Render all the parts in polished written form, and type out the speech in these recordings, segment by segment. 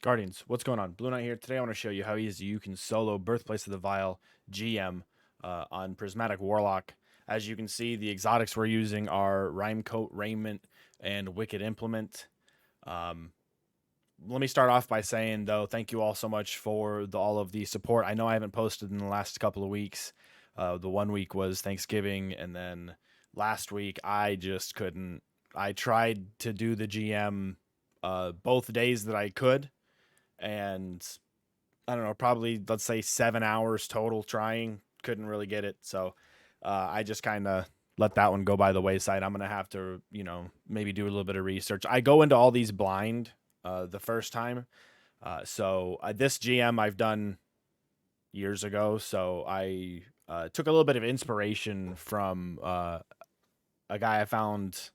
Guardians, what's going on? Blue Knight here. Today I want to show you how easy you can solo Birthplace of the Vile GM on Prismatic Warlock. As you can see, the exotics we're using are Rhymecoat, Raiment, and Wicked Implement. Um, Let me start off by saying, though, thank you all so much for all of the support. I know I haven't posted in the last couple of weeks. The 1 week was Thanksgiving, and then last week I just couldn't. I tried to do the GM both days that I could, and I don't know, probably let's say 7 hours total trying. Couldn't really get it, so I just kind of let that one go by the wayside. I'm gonna have to, maybe do a little bit of research. I go into all these blind the first time, so this GM I've done years ago, so I took a little bit of inspiration from a guy I found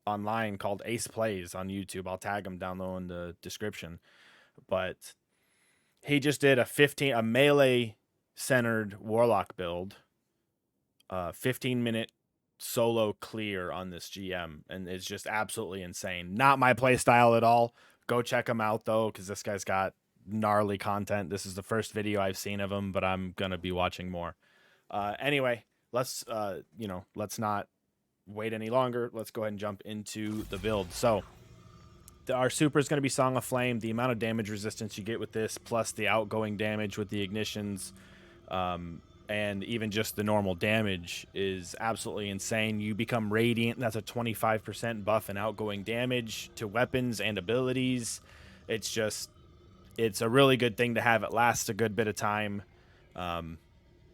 online called Ace Plays on YouTube. I'll tag him down low in the description, but he just did a melee centered warlock build, 15-minute solo clear on this GM, and it's just absolutely insane. Not my play style at all. Go check him out though, because this guy's got gnarly content. This is the first video I've seen of him, but I'm gonna be watching more. Anyway, let's not wait any longer. Let's go ahead and jump into the build. So our super is going to be Song of Flame. The amount of damage resistance you get with this, plus the outgoing damage with the ignitions, and even just the normal damage, is absolutely insane. You become Radiant. That's a 25% buff in outgoing damage to weapons and abilities. It's a really good thing to have. It lasts a good bit of time.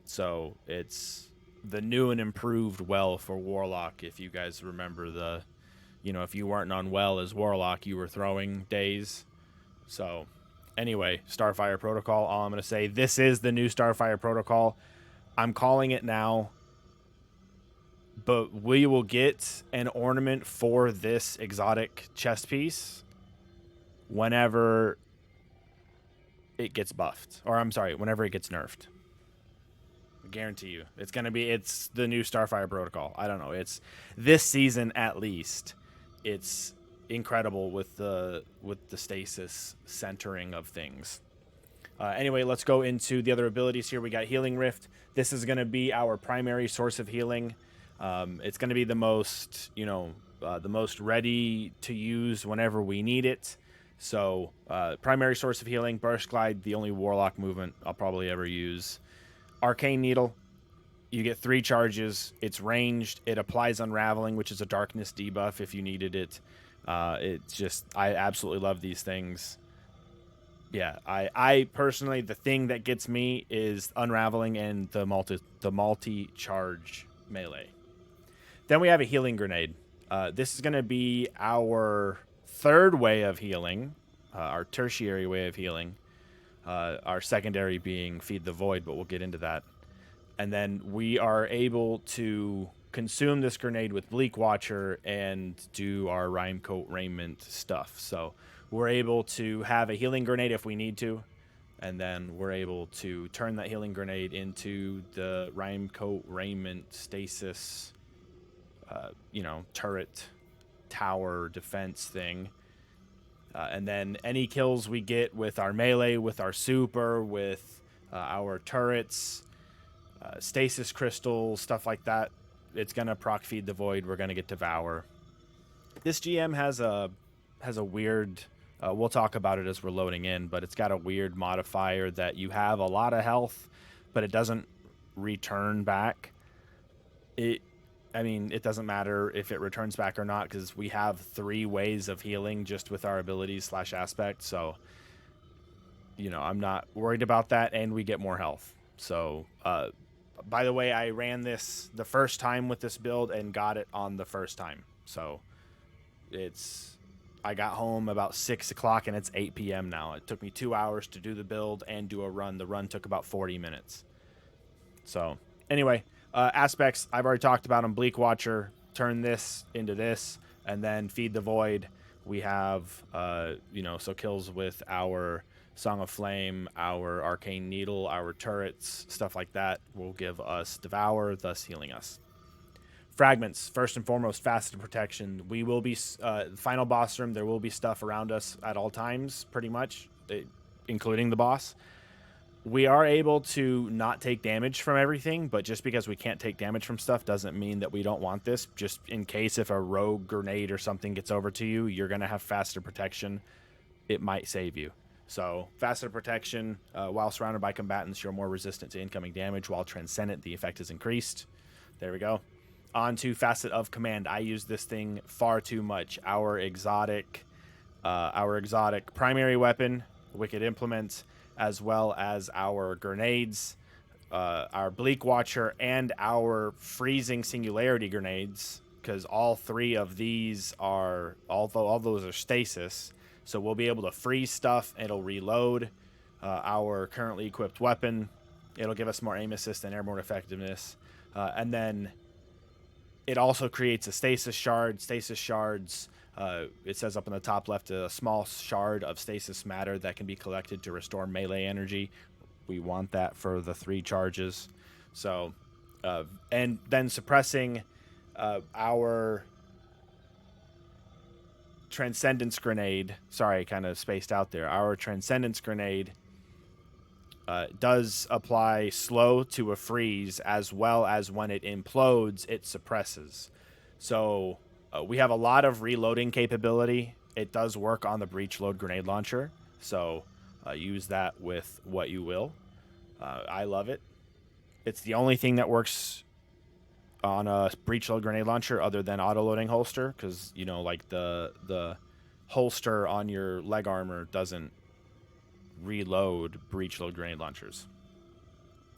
So it's the new and improved well for Warlock. If you guys remember if you weren't on well as Warlock, you were throwing days. So anyway, Starfire Protocol, all I'm going to say, this is the new Starfire Protocol. I'm calling it now, but we will get an ornament for this exotic chest piece whenever it gets buffed. Or I'm sorry, whenever it gets nerfed. I guarantee you. It's the new Starfire Protocol. I don't know. It's this season at least. It's incredible with the stasis centering of things. Anyway, let's go into the other abilities here. We got Healing Rift. This is going to be our primary source of healing. It's going to be the most ready to use whenever we need it. So primary source of healing. Burst Glide, the only Warlock movement I'll probably ever use. Arcane Needle. You get 3 charges. It's ranged. It applies Unraveling, which is a darkness debuff if you needed it. I absolutely love these things. Yeah, I personally, the thing that gets me is Unraveling and the multi-charge melee. Then we have a Healing Grenade. This is going to be our third way of healing, our tertiary way of healing. Our secondary being Feed the Void, but we'll get into that. And then we are able to consume this grenade with Bleak Watcher and do our Rhymecoat Raiment stuff. So we're able to have a healing grenade if we need to, and then we're able to turn that healing grenade into the Rhymecoat Raiment stasis, turret, tower, defense thing. And then any kills we get with our melee, with our super, with our turrets, stasis crystals, stuff like that, it's going to proc Feed the Void. We're going to get Devour. This GM has a weird, we'll talk about it as we're loading in, but it's got a weird modifier that you have a lot of health, but it doesn't return back. It doesn't matter if it returns back or not, because we have 3 ways of healing just with our abilities / aspect. So, I'm not worried about that, and we get more health. So, by the way, I ran this the first time with this build and got it on the first time. So, I got home about 6 o'clock, and it's 8 p.m. now. It took me 2 hours to do the build and do a run. The run took about 40 minutes. So, anyway. Aspects, I've already talked about them. Bleak Watcher, turn this into this, and then Feed the Void. We have, kills with our Song of Flame, our Arcane Needle, our turrets, stuff like that will give us Devour, thus healing us. Fragments, first and foremost, faceted protection. We will be final boss room. There will be stuff around us at all times, pretty much, including the boss. We are able to not take damage from everything, but just because we can't take damage from stuff doesn't mean that we don't want this. Just in case if a rogue grenade or something gets over to you, you're going to have faceted protection. It might save you. So faceted protection, while surrounded by combatants, you're more resistant to incoming damage. While transcendent, the effect is increased. There we go. On to Facet of Command. I use this thing far too much. Our exotic primary weapon, Wicked Implement, as well as our grenades, our Bleak Watcher, and our Freezing Singularity grenades, because all three of these are, all those are stasis, so we'll be able to freeze stuff. It'll reload. Our currently equipped weapon, it'll give us more aim assist and airborne effectiveness, and then it also creates a stasis shard. Stasis shards, it says up in the top left, a small shard of stasis matter that can be collected to restore melee energy. We want that for the 3 charges. So, and then suppressing our Transcendence Grenade. Sorry, kind of spaced out there. Our Transcendence Grenade does apply slow to a freeze, as well as when it implodes, it suppresses. So we have a lot of reloading capability. It does work on the breach load grenade launcher, so use that with what you will. I love it. It's the only thing that works on a breach load grenade launcher other than auto loading holster, because you know, like the holster on your leg armor doesn't reload breach load grenade launchers.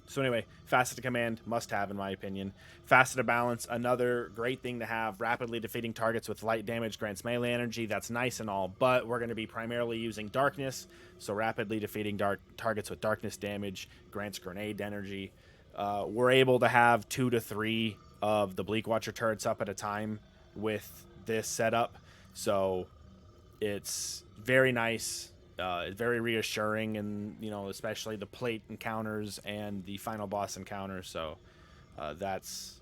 So anyway, Faceted Command, must have in my opinion. Faceted Balance, another great thing to have. Rapidly defeating targets with light damage grants melee energy. That's nice and all, but we're going to be primarily using darkness. So rapidly defeating targets with darkness damage grants grenade energy. We're able to have 2 to 3 of the Bleak Watcher turrets up at a time with this setup. So it's very nice. Very reassuring, and you know, especially the plate encounters and the final boss encounter. So that's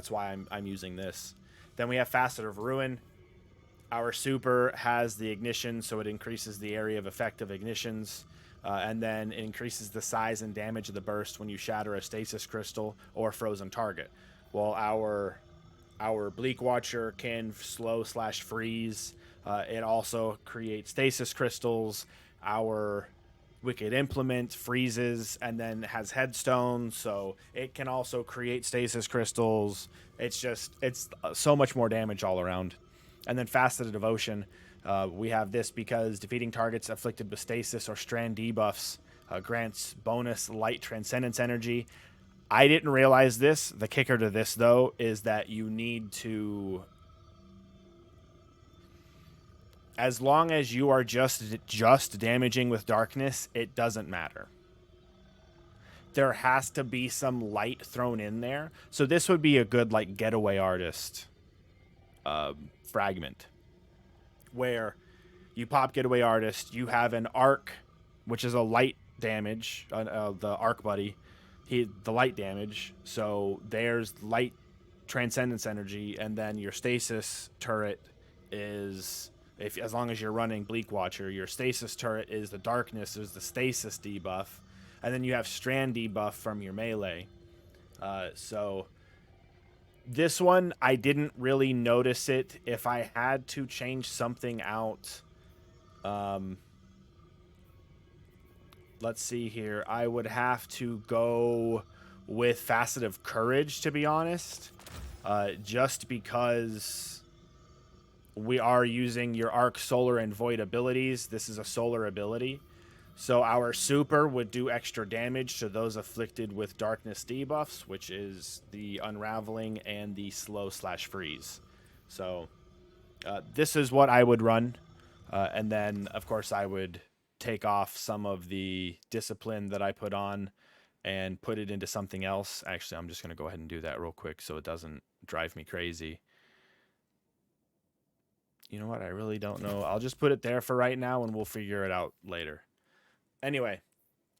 why I'm using this. Then we have Facet of Ruin. Our super has the ignition, so it increases the area of effect of ignitions, and then it increases the size and damage of the burst when you shatter a stasis crystal or frozen target. Well, our Bleak Watcher can slow/freeze. It also creates stasis crystals. Our Wicked Implement freezes and then has headstone, so it can also create stasis crystals. It's so much more damage all around. And then Faceted Devotion, we have this because defeating targets afflicted with stasis or strand debuffs grants bonus light transcendence energy. I didn't realize this. The kicker to this, though, is that you need to, as long as you are just damaging with darkness, it doesn't matter. There has to be some light thrown in there. So this would be a good like getaway artist fragment, where you pop getaway artist, you have an arc, which is a light damage, the arc buddy, the light damage. So there's light transcendence energy, and then your stasis turret is, as long as you're running Bleak Watcher, your stasis turret is the darkness, is the stasis debuff, and then you have strand debuff from your melee. So this one, I didn't really notice it. If I had to change something out, let's see here, I would have to go with Facet of Courage, to be honest, just because we are using your Arc, Solar, and Void abilities. This is a solar ability. So our super would do extra damage to those afflicted with darkness debuffs, which is the Unraveling and the Slow/Freeze. So this is what I would run. And then, of course, I would take off some of the discipline that I put on and put it into something else. Actually, I'm just going to go ahead and do that real quick so it doesn't drive me crazy. You know what? I really don't know. I'll just put it there for right now, and we'll figure it out later. Anyway,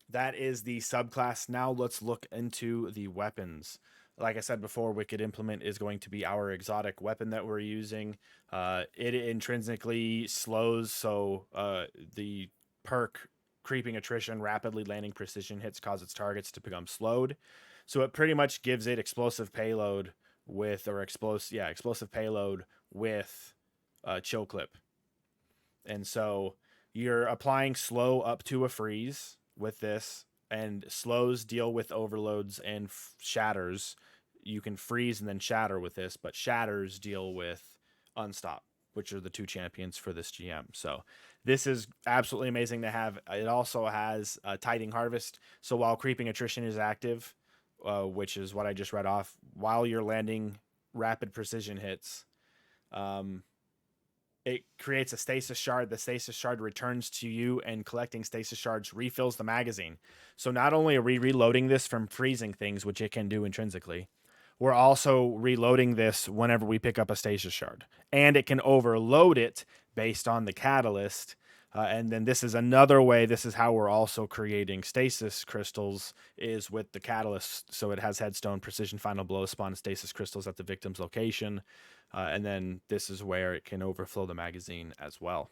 that is the subclass. Now let's look into the weapons. Like I said before, Wicked Implement is going to be our exotic weapon that we're using. It intrinsically slows, so the perk Creeping Attrition, rapidly landing precision hits cause its targets to become slowed. So it pretty much gives it explosive payload explosive payload with chill clip. And so you're applying slow up to a freeze with this, and slows deal with overloads and shatters. You can freeze and then shatter with this, but shatters deal with unstop, which are the two champions for this GM. So this is absolutely amazing to have. It also has Tiding Harvest. So while Creeping Attrition is active, which is what I just read off, while you're landing rapid precision hits, um, it creates a stasis shard. The stasis shard returns to you, and collecting stasis shards refills the magazine. So not only are we reloading this from freezing things, which it can do intrinsically, we're also reloading this whenever we pick up a stasis shard. And it can overload it based on the catalyst. And then this is another way. This is how we're also creating stasis crystals, is with the catalyst. So it has headstone, precision, final blow, spawn stasis crystals at the victim's location. And then this is where it can overflow the magazine as well.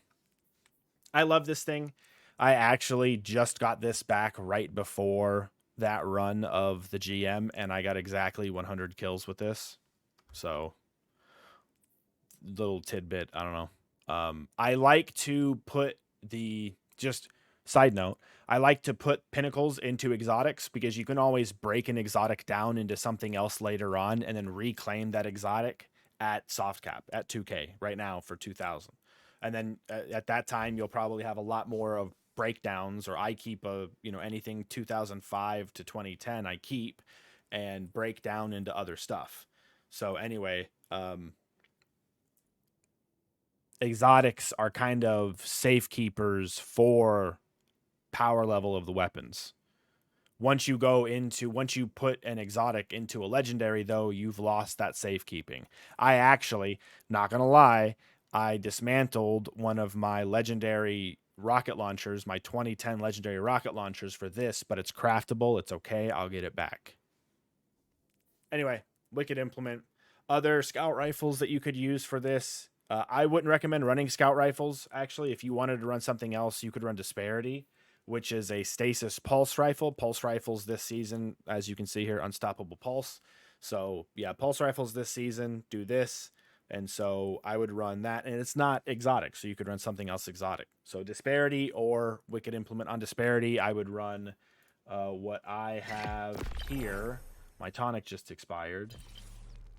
I love this thing. I actually just got this back right before that run of the GM, and I got exactly 100 kills with this. So, little tidbit. I don't know. I like to put just side note, I like to put pinnacles into exotics because you can always break an exotic down into something else later on and then reclaim that exotic at soft cap at 2K right now for 2000. And then at that time, you'll probably have a lot more of breakdowns, or I keep anything 2005 to 2010, I keep and break down into other stuff. So anyway, exotics are kind of safekeepers for power level of the weapons. Once you put an exotic into a legendary, though, you've lost that safekeeping. I actually, not gonna lie, I dismantled one of my legendary rocket launchers, my 2010 legendary rocket launchers for this, but it's craftable. It's okay. I'll get it back. Anyway, Wicked Implement. Other scout rifles that you could use for this. I wouldn't recommend running scout rifles. Actually, if you wanted to run something else, you could run Disparity, which is a stasis pulse rifle. Pulse rifles this season, as you can see here, unstoppable pulse. So yeah, pulse rifles this season do this. And so I would run that, and it's not exotic, so you could run something else exotic. So Disparity or Wicked Implement. On Disparity, I would run what I have here. My tonic just expired.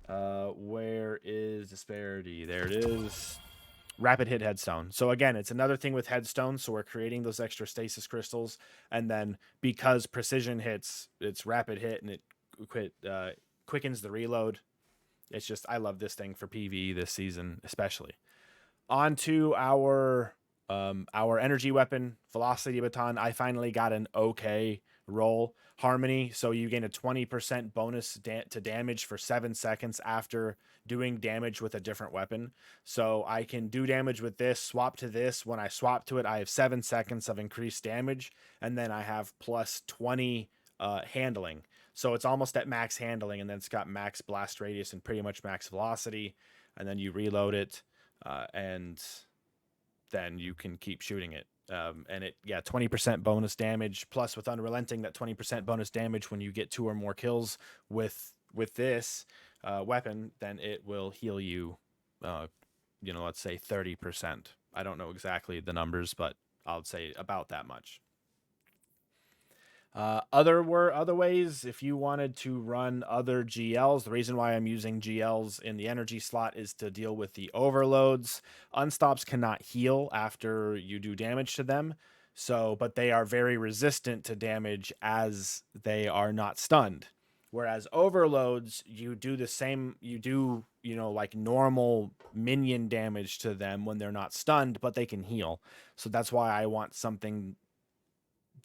Where is Disparity? There it is. Rapid hit headstone. So again, it's another thing with headstone. So we're creating those extra stasis crystals, and then because precision hits, it's rapid hit, and it quickens the reload. It's just, I love this thing for PvE this season, especially. On to our energy weapon, Velocity Baton. I finally got an okay roll. Harmony, so you gain a 20% bonus to damage for 7 seconds after doing damage with a different weapon. So I can do damage with this, swap to this. When I swap to it, I have 7 seconds of increased damage, and then I have plus 20 handling. So it's almost at max handling, and then it's got max blast radius and pretty much max velocity. And then you reload it, and then you can keep shooting it. And it, 20% bonus damage, plus with Unrelenting, that 20% bonus damage when you get 2 or more kills with this weapon, then it will heal you, let's say 30%. I don't know exactly the numbers, but I'll say about that much. Other ways, if you wanted to run other GLs, the reason why I'm using GLs in the energy slot is to deal with the overloads. Unstops cannot heal after you do damage to them, but they are very resistant to damage as they are not stunned. Whereas overloads, you do the same, like normal minion damage to them when they're not stunned, but they can heal. So that's why I want something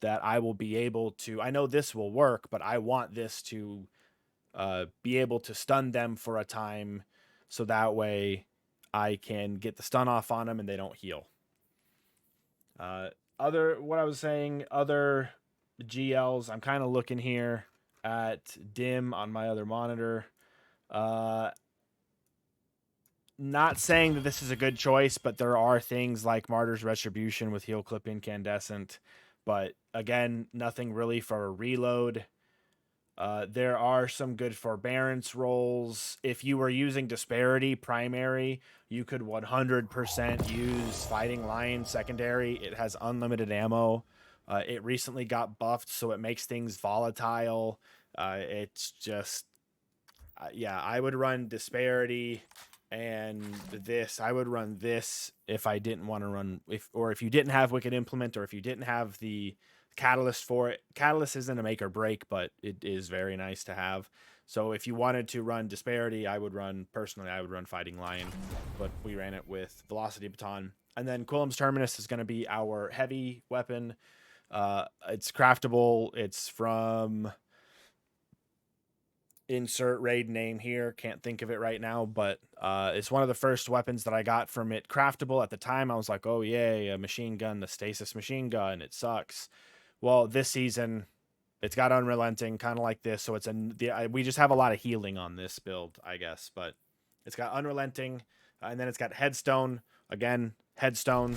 that I will be able to, I know this will work, but I want this to be able to stun them for a time, so that way I can get the stun off on them and they don't heal. Other GLs, I'm kind of looking here. at dim on my other monitor. Uh, Not saying that this is a good choice, but there are things like Martyr's Retribution with Heal Clip Incandescent. But again, nothing really for a reload. There are some good forbearance rolls. If you were using Disparity primary, you could 100% use Fighting Lion secondary. It has unlimited ammo. It recently got buffed, so it makes things volatile. It's just yeah, I would run Disparity and this. I would run this if I didn't want to run if you didn't have Wicked Implement, or if you didn't have the Catalyst for it. Catalyst isn't a make or break, but it is very nice to have. So if you wanted to run Disparity, I would run Fighting Lion, but we ran it with Velocity Baton. And then Quillam's Terminus is going to be our heavy weapon. It's craftable. It's from insert raid name here, can't think of it right now, but it's one of the first weapons that I got from it craftable. At the time I was like, oh yay, a machine gun, the stasis machine gun, it sucks. Well, this season it's got unrelenting, kind of like this, so we just have a lot of healing on this build, I guess. But it's got unrelenting, and then it's got headstone. Again, headstone.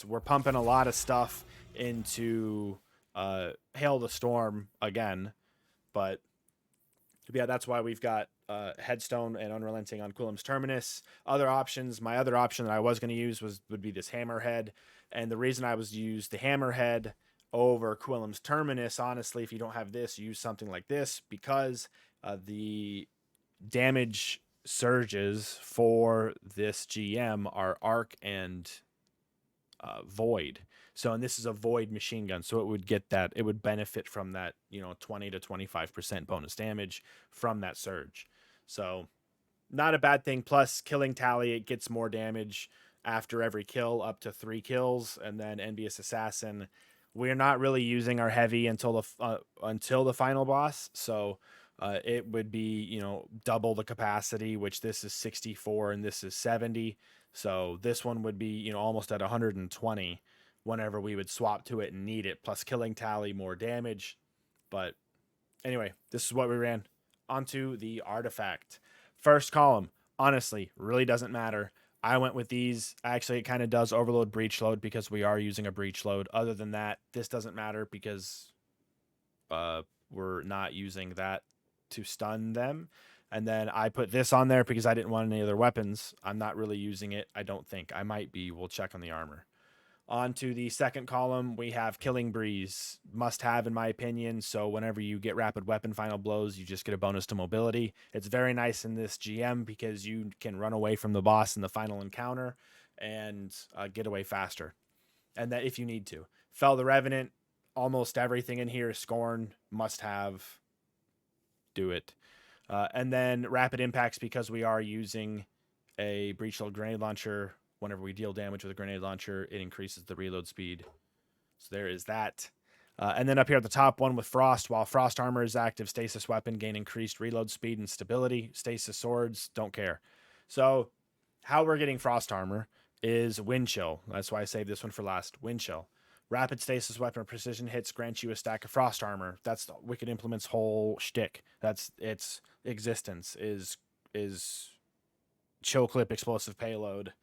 We're pumping a lot of stuff into Hail the Storm again. But yeah, that's why we've got Headstone and Unrelenting on Quillam's Terminus. Other options, my other option that I was going to use would be this Hammerhead. And the reason I was use the Hammerhead over Quillam's Terminus, honestly, if you don't have this, use something like this, because the damage surges for this GM are Arc and Void. So, and this is a Void machine gun, so it would benefit from that, 20 to 25% bonus damage from that surge. So, not a bad thing. Plus, killing tally, it gets more damage after every kill, up to 3 kills, and then Envious Assassin. We're not really using our heavy until the final boss, so it would be double the capacity, which this is 64 and this is 70. So this one would be almost at 120 whenever we would swap to it and need it. Plus killing tally, more damage. But anyway, this is what we ran. Onto the artifact. First column, honestly, really doesn't matter. I went with these. Actually, it kind of does overload breach load because we are using a breach load. Other than that, this doesn't matter because we're not using that to stun them. And then I put this on there because I didn't want any other weapons. I'm not really using it. I don't think. I might be. We'll check on the armor. On to the second column, we have Killing Breeze. Must have, in my opinion. So whenever you get rapid weapon final blows, you just get a bonus to mobility. It's very nice in this GM because you can run away from the boss in the final encounter and get away faster. And that if you need to. Fell the Revenant. Almost everything in here is Scorn. Must have. Do it. And then rapid impacts because we are using a breach load grenade launcher. Whenever we deal damage with a grenade launcher, it increases the reload speed. So there is that. And then up here at the top, one with Frost. While Frost armor is active, Stasis weapon gain increased reload speed and stability. Stasis swords, don't care. So how we're getting Frost armor is Wind Chill. That's why I saved this one for last. Wind Chill. Rapid stasis weapon precision hits grant you a stack of frost armor. That's the Wicked Implement's whole shtick. That's its existence is chill clip explosive payload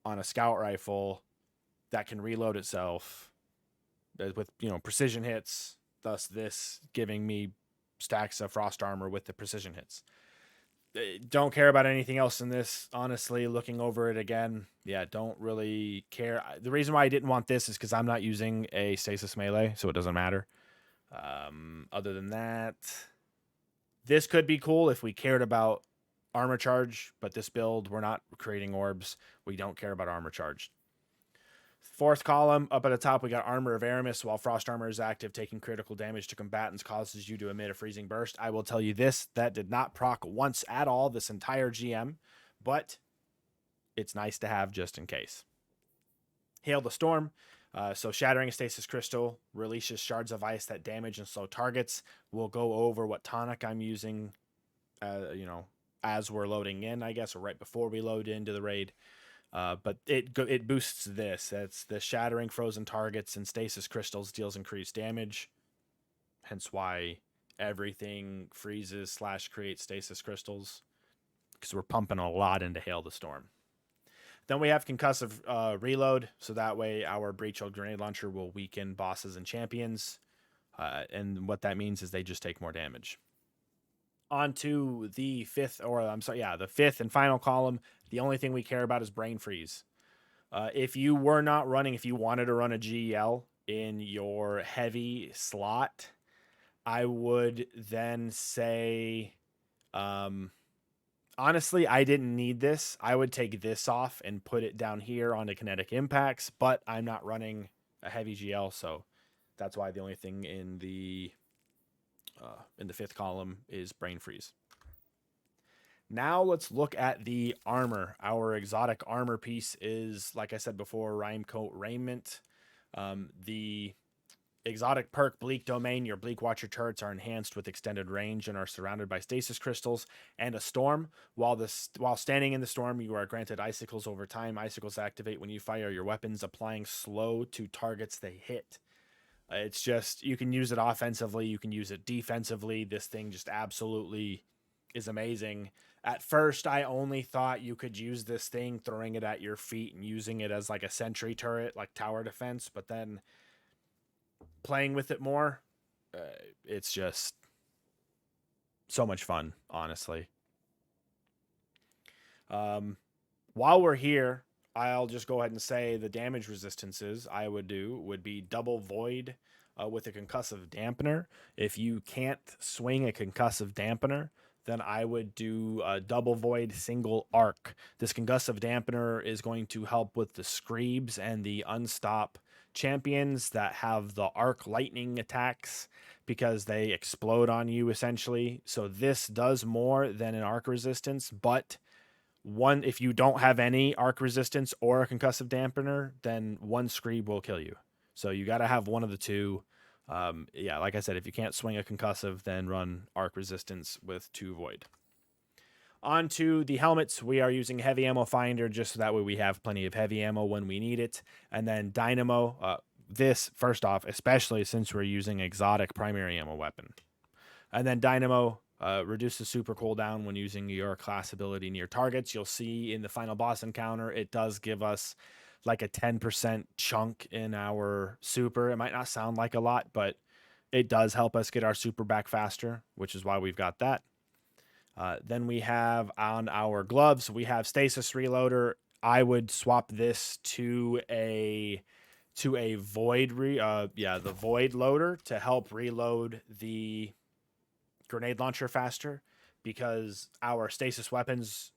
on a scout rifle that can reload itself with precision hits. Thus, this giving me stacks of frost armor with the precision hits. Don't care about anything else in this, honestly. Looking over it again, yeah, don't really care. The reason why I didn't want this is because I'm not using a stasis melee, so it doesn't matter. Other than that, this could be cool if we cared about armor charge, but this build, we're not creating orbs. We don't care about armor charge. Fourth column, up at the top, we got Armor of Aramis. While Frost Armor is active, taking critical damage to combatants causes you to emit a freezing burst. I will tell you this, that did not proc once at all this entire GM, but it's nice to have just in case. Hail the Storm. So Shattering a Stasis Crystal releases shards of ice that damage and slow targets. We'll go over what tonic I'm using, as we're loading in, I guess, or right before we load into the raid. But it boosts this. That's the Shattering frozen targets and stasis crystals deals increased damage. hence why everything freezes / creates stasis crystals, because we're pumping a lot into Hail the Storm. Then we have concussive reload, so that way our breach shield grenade launcher will weaken bosses and champions, and what that means is they just take more damage. On to the the fifth and final column. The only thing we care about is brain freeze. If you wanted to run a GEL in your heavy slot, I would then say, honestly, I didn't need this. I would take this off and put it down here onto kinetic impacts, but I'm not running a heavy GL, so that's why the only thing in the fifth column is brain freeze. Now let's look at the armor. Our exotic armor piece is, like I said before, Rhymecoat Raiment. The exotic perk Bleak Domain, your Bleak Watcher turrets are enhanced with extended range and are surrounded by stasis crystals and a storm. While standing in the storm, you are granted icicles over time. Icicles activate when you fire your weapons, applying slow to targets they hit. It's just, you can use it offensively, you can use it defensively. This thing just absolutely is amazing. At first, I only thought you could use this thing throwing it at your feet and using it as like a sentry turret, like tower defense, but then playing with it more, it's just so much fun, honestly. While we're here, I'll just go ahead and say the damage resistances I would do would be double void with a concussive dampener. If you can't swing a concussive dampener, then I would do a double void single arc. This concussive dampener is going to help with the Screebs and the Unstop champions that have the arc lightning attacks, because they explode on you essentially. So this does more than an arc resistance, but if you don't have any arc resistance or a concussive dampener, then one Screeb will kill you. So you got to have one of the two. Like I said, if you can't swing a concussive, then run arc resistance with 2 void. On to the helmets, we are using heavy ammo finder just so that way we have plenty of heavy ammo when we need it. And then dynamo, this first off, especially since we're using exotic primary ammo weapon. And then dynamo reduces super cooldown when using your class ability near targets. You'll see in the final boss encounter, it does give us like a 10% chunk in our super. It might not sound like a lot, but it does help us get our super back faster, which is why we've got that. Then we have on our gloves, we have stasis reloader. I would swap this to a void the void loader to help reload the grenade launcher faster, because our stasis weapons,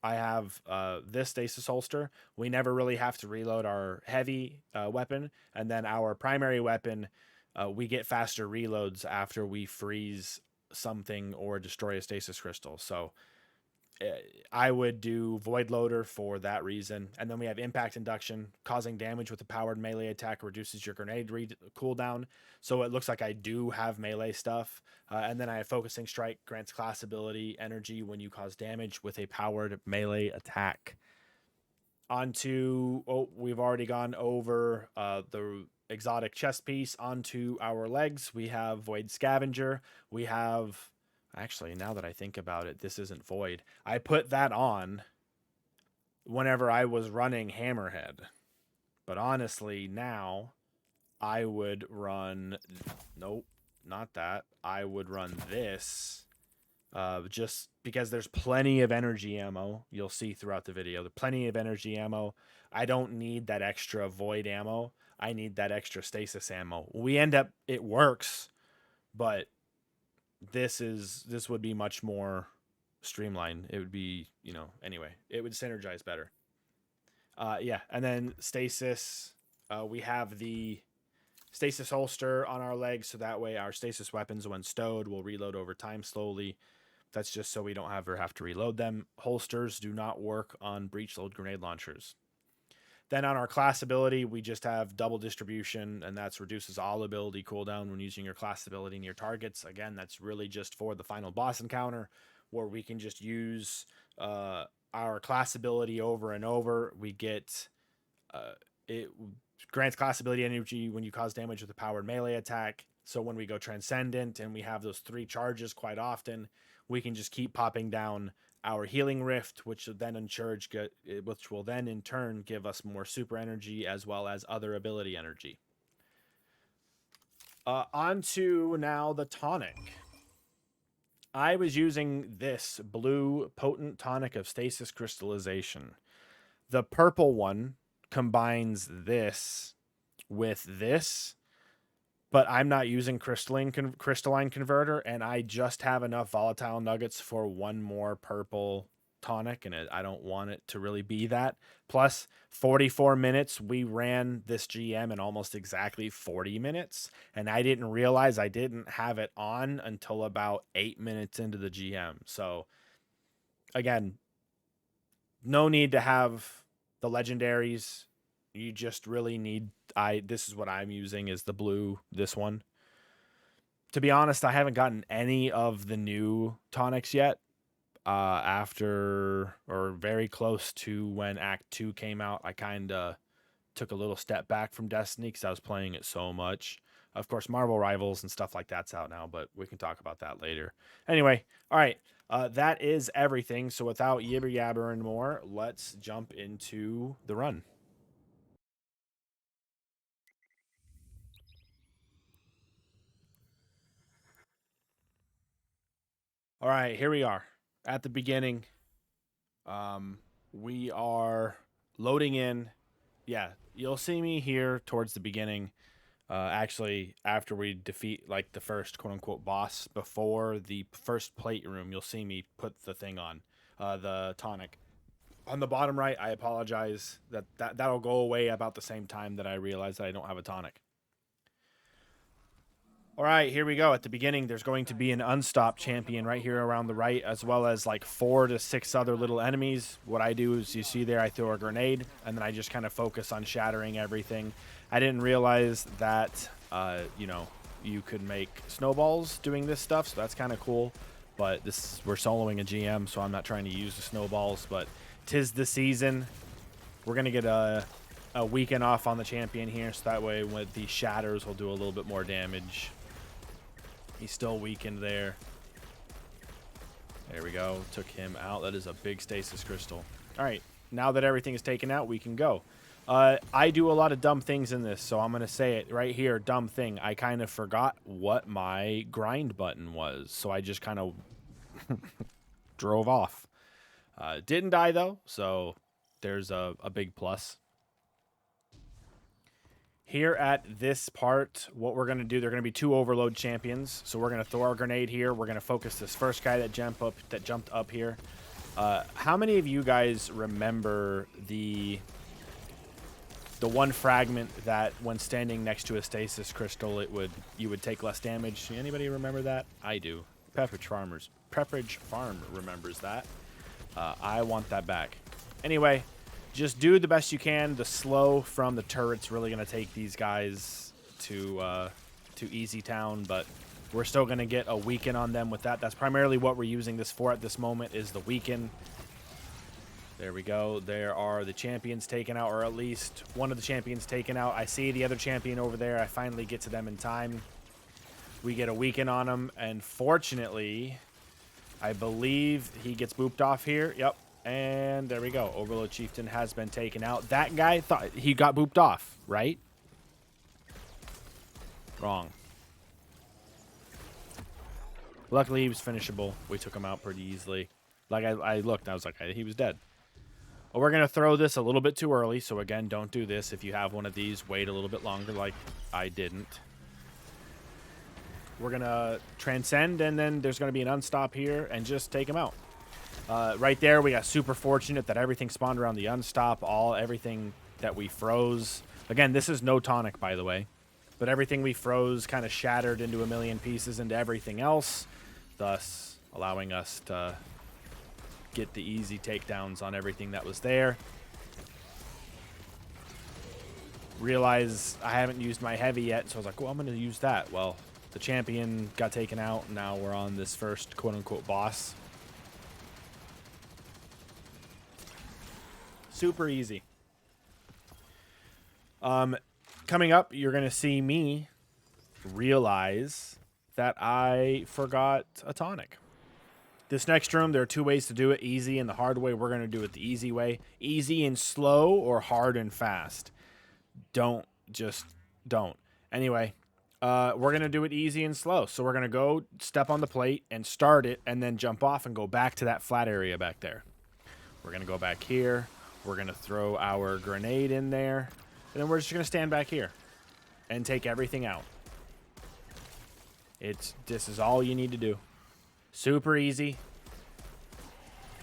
I have this stasis holster. We never really have to reload our heavy weapon, and then our primary weapon, we get faster reloads after we freeze something or destroy a stasis crystal. So I would do void loader for that reason. And then we have impact induction. Causing damage with a powered melee attack reduces your grenade cooldown, so it looks like I do have melee stuff. And then I have focusing strike, grants class ability energy when you cause damage with a powered melee attack. We've already gone over the exotic chest piece. Onto our legs, we have void scavenger. We have, actually, now that I think about it, this isn't void. I put that on whenever I was running Hammerhead, but honestly now I would run, nope, not that. I would run this, just because there's plenty of energy ammo. You'll see throughout the video, there's plenty of energy ammo. I don't need that extra void ammo. I need that extra stasis ammo. It works, but this would be much more streamlined. It would be, anyway, it would synergize better. And then stasis, we have the stasis holster on our legs, so that way our stasis weapons, when stowed, will reload over time slowly. That's just so we don't ever have to reload them. Holsters do not work on breach load grenade launchers. Then on our class ability, we just have double distribution, and that's reduces all ability cooldown when using your class ability near targets. Again, that's really just for the final boss encounter, where we can just use our class ability over and over. We get it grants class ability energy when you cause damage with a powered melee attack. So when we go Transcendent and we have those 3 charges quite often, we can just keep popping down our Healing Rift, which will then in turn give us more super energy as well as other ability energy. On to now the tonic. I was using this blue potent tonic of stasis crystallization. The purple one combines this with this, but I'm not using crystalline converter, and I just have enough volatile nuggets for 1 more purple tonic, and I don't want it to really be that. Plus 44 minutes, we ran this GM in almost exactly 40 minutes, and I didn't realize I didn't have it on until about 8 minutes into the GM. So again, no need to have the legendaries. You just really need, this is what I'm using, is the blue, this one. To be honest, I haven't gotten any of the new tonics yet. After, or very close to when Act 2 came out, I kind of took a little step back from Destiny because I was playing it so much. Of course, Marvel Rivals and stuff like that's out now, but we can talk about that later. Anyway, all right, that is everything. So without yibber yabbering more, let's jump into the run. All right, here we are at the beginning. We are loading in. Yeah, you'll see me here towards the beginning. Actually, after we defeat like the first quote unquote boss, before the first plate room, you'll see me put the thing on, the tonic. On the bottom right, I apologize. That'll go away about the same time that I realize that I don't have a tonic. All right, here we go. At the beginning, there's going to be an Unstop champion right here around the right, as well as like 4 to 6 other little enemies. What I do is, you see there, I throw a grenade, and then I just kind of focus on shattering everything. I didn't realize that, you could make snowballs doing this stuff, so that's kind of cool. But we're soloing a GM, so I'm not trying to use the snowballs, but 'tis the season. We're going to get a weekend off on the champion here, so that way with the shatters, we'll do a little bit more damage. He's still weakened there. There we go. Took him out. That is a big stasis crystal. All right. Now that everything is taken out, we can go. I do a lot of dumb things in this, so I'm going to say it right here. Dumb thing. I kind of forgot what my grind button was, so I just kind of drove off. Didn't die, though, so there's a big plus. Here at this part, what we're going to do, there are going to be 2 overload champions. So we're going to throw our grenade here. We're going to focus this first guy that jumped up here. How many of you guys remember the one fragment that when standing next to a stasis crystal, you would take less damage? Anybody remember that? I do. Pepperidge Farm remembers that. I want that back. Anyway, just do the best you can. The slow from the turret's really going to take these guys to Easy Town, but we're still going to get a weaken on them with that. That's primarily what we're using this for at this moment, is the weaken. There we go. There are the champions taken out, or at least one of the champions taken out. I see the other champion over there. I finally get to them in time. We get a weaken on him, and fortunately, I believe he gets booped off here. Yep. And there we go. Overload Chieftain has been taken out. That guy thought he got booped off, right? Wrong. Luckily, he was finishable. We took him out pretty easily. Like, I looked, and I was like, he was dead. Well, we're going to throw this a little bit too early. So, again, don't do this. If you have one of these, wait a little bit longer like I didn't. We're going to transcend, and then there's going to be an unstop here, and just take him out. Right there, we got super fortunate that everything spawned around the unstop, everything that we froze. Again, this is no tonic, by the way, but everything we froze kind of shattered into a million pieces into everything else, thus allowing us to get the easy takedowns on everything that was there. Realize I haven't used my heavy yet, so I was like, well, I'm going to use that. Well, the champion got taken out, and now we're on this first quote-unquote boss. Super easy. Coming up, you're going to see me realize that I forgot a tonic. This next room, there are 2 ways to do it, easy and the hard way. We're going to do it the easy way. Easy and slow or hard and fast. Don't. Anyway, we're going to do it easy and slow. So we're going to go step on the plate and start it and then jump off and go back to that flat area back there. We're going to go back here. We're going to throw our grenade in there. And then we're just going to stand back here and take everything out. This is all you need to do. Super easy.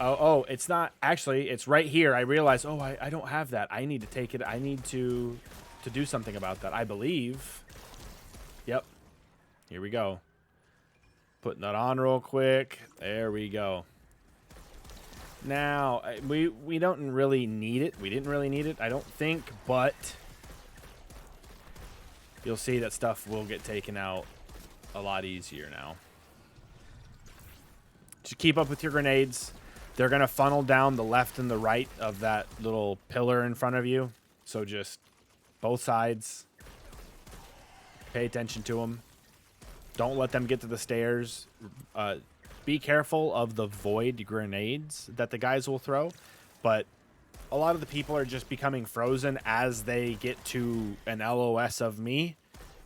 Oh, it's not. Actually, it's right here. I realized, oh, I don't have that. I need to take it. I need to do something about that, I believe. Yep. Here we go. Putting that on real quick. There we go. Now, we don't really need it. We didn't really need it, I don't think, but you'll see that stuff will get taken out a lot easier now. Just keep up with your grenades. They're going to funnel down the left and the right of that little pillar in front of you. So just both sides. Pay attention to them. Don't let them get to the stairs. Be careful of the void grenades that the guys will throw. But a lot of the people are just becoming frozen as they get to an LOS of me.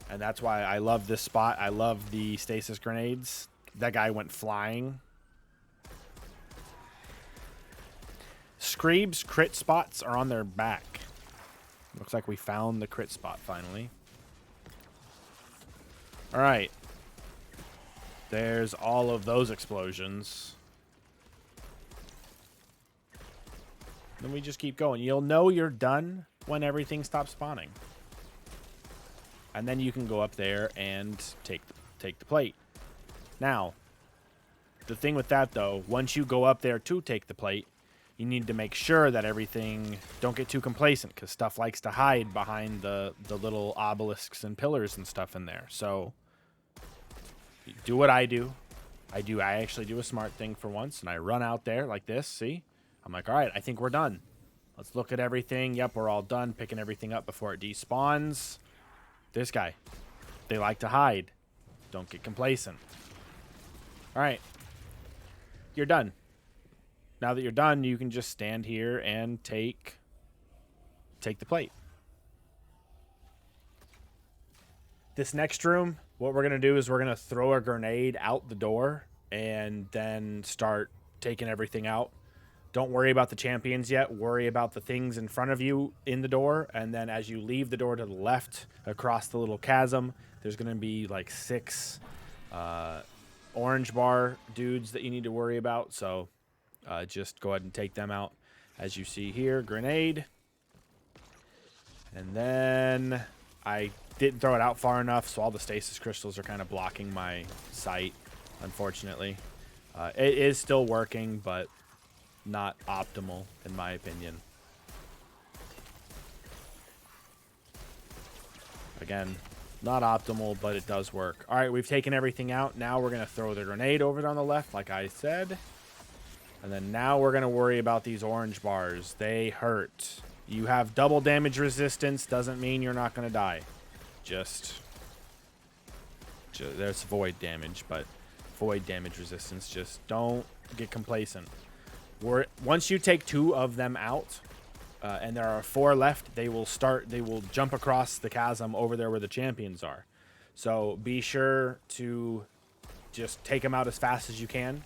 And that's why I love this spot. I love the stasis grenades. That guy went flying. Screeb's crit spots are on their back. Looks like we found the crit spot finally. All right. There's all of those explosions. Then we just keep going. You'll know you're done when everything stops spawning. And then you can go up there and take the plate. Now, the thing with that, though, once you go up there to take the plate, you need to make sure that everything... Don't get too complacent, because stuff likes to hide behind the little obelisks and pillars and stuff in there. So, do what I do. I actually do a smart thing for once, and I run out there like this, see? I'm like, all right, I think we're done. Let's look at everything. Yep, we're all done picking everything up before it despawns. This guy. They like to hide. Don't get complacent. All right. You're done. Now that you're done, you can just stand here and take the plate. This next room, what we're going to do is we're going to throw a grenade out the door and then start taking everything out. Don't worry about the champions yet. Worry about the things in front of you in the door. And then as you leave the door to the left across the little chasm, there's going to be like 6 orange bar dudes that you need to worry about. So just go ahead and take them out. As you see here, grenade. And then I didn't throw it out far enough, so all the stasis crystals are kind of blocking my sight, unfortunately. It is still working, but not optimal, in my opinion. Again, not optimal, but it does work. All right, we've taken everything out. Now we're going to throw the grenade over on the left, like I said. And then now we're going to worry about these orange bars. They hurt. You have double damage resistance. Doesn't mean you're not going to die. Just there's void damage, but void damage resistance. Just don't get complacent. Once you take 2 of them out, and there are 4 left, they will jump across the chasm over there where the champions are. So be sure to just take them out as fast as you can,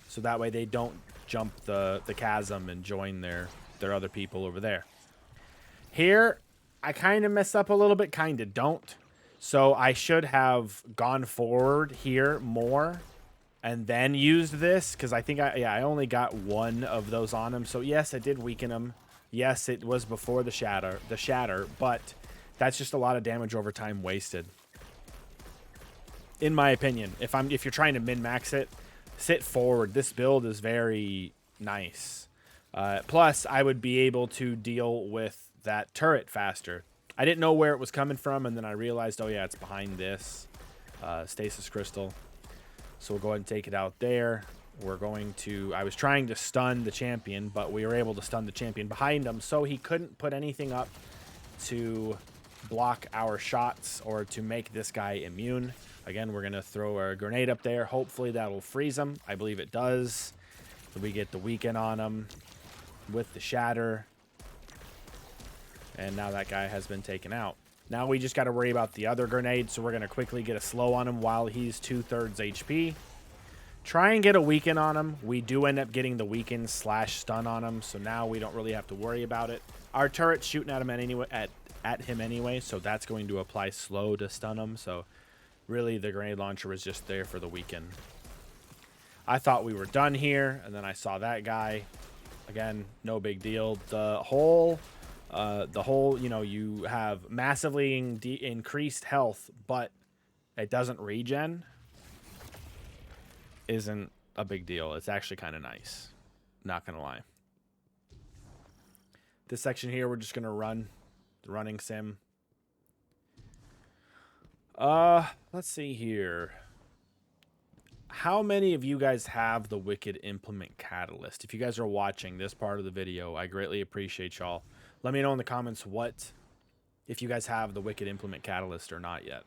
so that way they don't jump the chasm and join their other people over there. Here, I kind of mess up a little bit, kind of don't. So I should have gone forward here more and then used this, because I think I only got 1 of those on him. So yes, I did weaken him. Yes, it was before the shatter, but that's just a lot of damage over time wasted. In my opinion, if you're trying to min-max it, sit forward. This build is very nice. Plus, I would be able to deal with that turret faster. I didn't know where it was coming from, and then I realized, oh yeah, it's behind this stasis crystal. So we'll go ahead and take it out there. I was trying to stun the champion, but we were able to stun the champion behind him, so he couldn't put anything up to block our shots or to make this guy immune. Again, we're going to throw our grenade up there. Hopefully that will freeze him. I believe it does. So we get the weaken on him with the shatter. And now that guy has been taken out. Now we just got to worry about the other grenade. So we're going to quickly get a slow on him while he's 2/3 HP. Try and get a weaken on him. We do end up getting the weaken / stun on him. So now we don't really have to worry about it. Our turret's shooting at him anyway, at him anyway. So that's going to apply slow to stun him. So really the grenade launcher was just there for the weaken. I thought we were done here. And then I saw that guy. Again, no big deal. The whole, you know, you have massively increased health, but it doesn't regen, isn't a big deal. It's actually kind of nice. Not going to lie. This section here, we're just going to run the running sim. Let's see here. How many of you guys have the Wicked Implement Catalyst? If you guys are watching this part of the video, I greatly appreciate y'all. Let me know in the comments if you guys have the Wicked Implement Catalyst or not yet.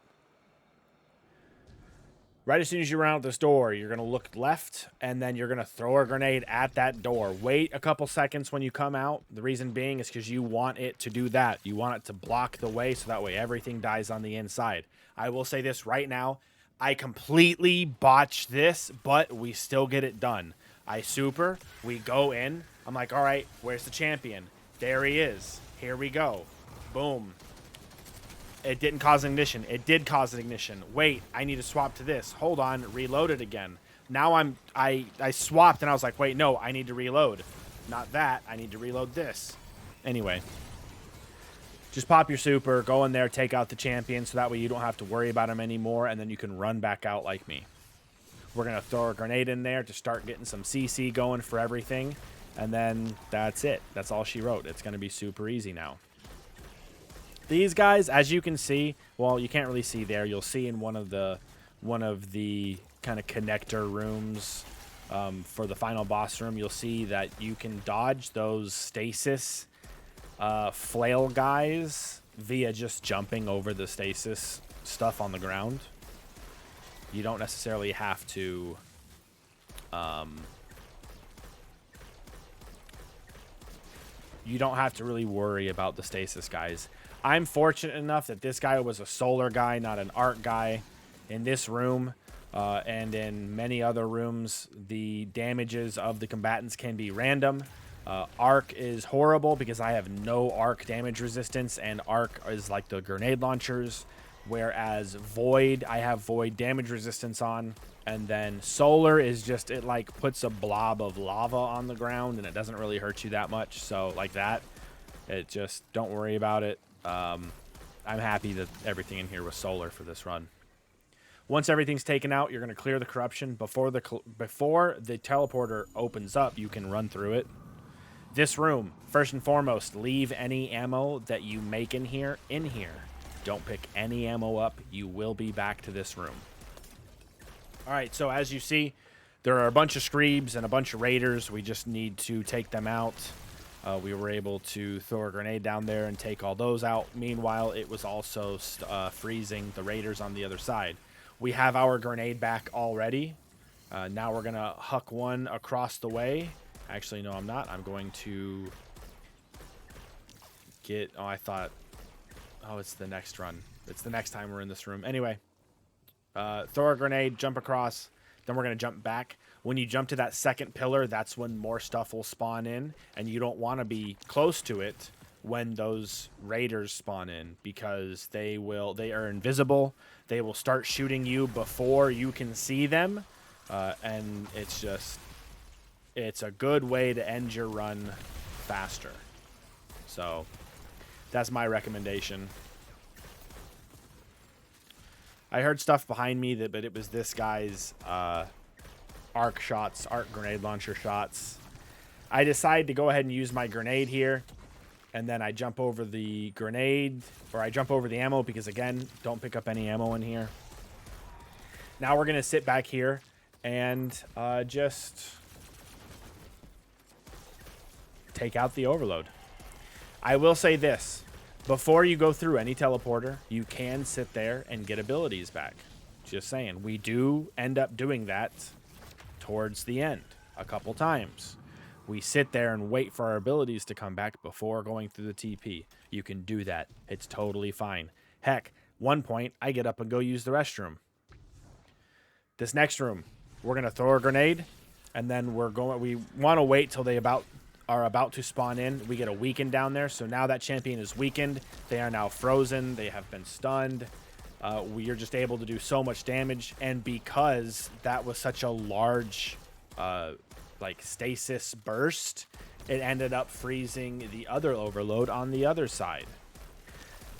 Right as soon as you run out this door, you're going to look left, and then you're going to throw a grenade at that door. Wait a couple seconds when you come out. The reason being is because you want it to do that. You want it to block the way, so that way everything dies on the inside. I will say this right now. I completely botched this, but we still get it done. I super, we go in. I'm like, all right, where's the champion? There he is. Here we go. Boom. It didn't cause ignition. It did cause an ignition. Wait, I need to swap to this. Hold on, reload it again. Now I swapped and I was like, wait, no, I need to reload. Not that, I need to reload this. Anyway. Just pop your super, go in there, take out the champion, so that way you don't have to worry about him anymore, and then you can run back out like me. We're going to throw a grenade in there to start getting some CC going for everything, and then that's it. That's all she wrote. It's going to be super easy now. These guys, as you can see, well, you can't really see there. You'll see in one of the kind of connector rooms for the final boss room, you'll see that you can dodge those stasis flail guys via just jumping over the stasis stuff on the ground. You don't necessarily have to really worry about the stasis guys. I'm fortunate enough that this guy was a solar guy, not an arc guy. In this room and in many other rooms, the damages of the combatants can be random. Arc is horrible because I have no arc damage resistance, and arc is like the grenade launchers, whereas void, I have void damage resistance on, and then solar is just, it like puts a blob of lava on the ground and it doesn't really hurt you that much. So like that, it just, don't worry about it. I'm happy that everything in here was solar for this run. Once everything's taken out, you're going to clear the corruption. Before the teleporter opens up, you can run through it. This room, first and foremost, leave any ammo that you make in here. Don't pick any ammo up. You will be back to this room. All right, so as you see, there are a bunch of Screebs and a bunch of Raiders. We just need to take them out. We were able to throw a grenade down there and take all those out. Meanwhile, it was also freezing the Raiders on the other side. We have our grenade back already. Now we're going to huck one across the way. Actually, no, I'm not. I'm going to get... Oh, I thought... Oh, it's the next run. It's the next time we're in this room. Anyway, throw a grenade, jump across. Then we're going to jump back. When you jump to that second pillar, that's when more stuff will spawn in. And you don't want to be close to it when those raiders spawn in, because they are invisible. They will start shooting you before you can see them. And it's just... It's a good way to end your run faster. So that's my recommendation. I heard stuff behind me, but it was this guy's arc shots, arc grenade launcher shots. I decided to go ahead and use my grenade here. And then I jump over the grenade, or I jump over the ammo because, again, don't pick up any ammo in here. Now we're going to sit back here and just... take out the overload. I will say this. Before you go through any teleporter, you can sit there and get abilities back. Just saying. We do end up doing that towards the end a couple times. We sit there and wait for our abilities to come back before going through the TP. You can do that. It's totally fine. Heck, one point, I get up and go use the restroom. This next room, we're going to throw a grenade, and then we want to wait till they are about to spawn in. We get a weaken down there, so now that champion is weakened. They are now frozen. They have been stunned. We are just able to do so much damage, and because that was such a large like stasis burst, it ended up freezing the other overload on the other side.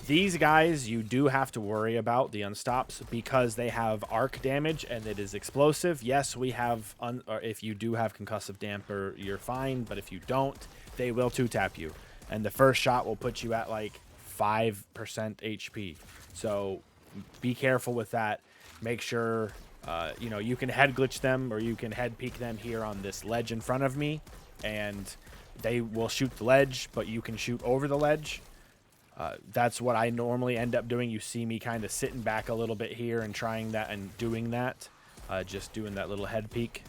These guys you do have to worry about, the Unstops, because they have arc damage and it is explosive. Yes, we have, or if you do have concussive damper, you're fine, but if you don't, they will 2-tap you. And the first shot will put you at like 5% HP. So be careful with that. Make sure, you know, you can head glitch them or you can head peek them here on this ledge in front of me, and they will shoot the ledge, but you can shoot over the ledge. That's what I normally end up doing. You see me kind of sitting back a little bit here and trying that and doing that. Just doing that little head peek.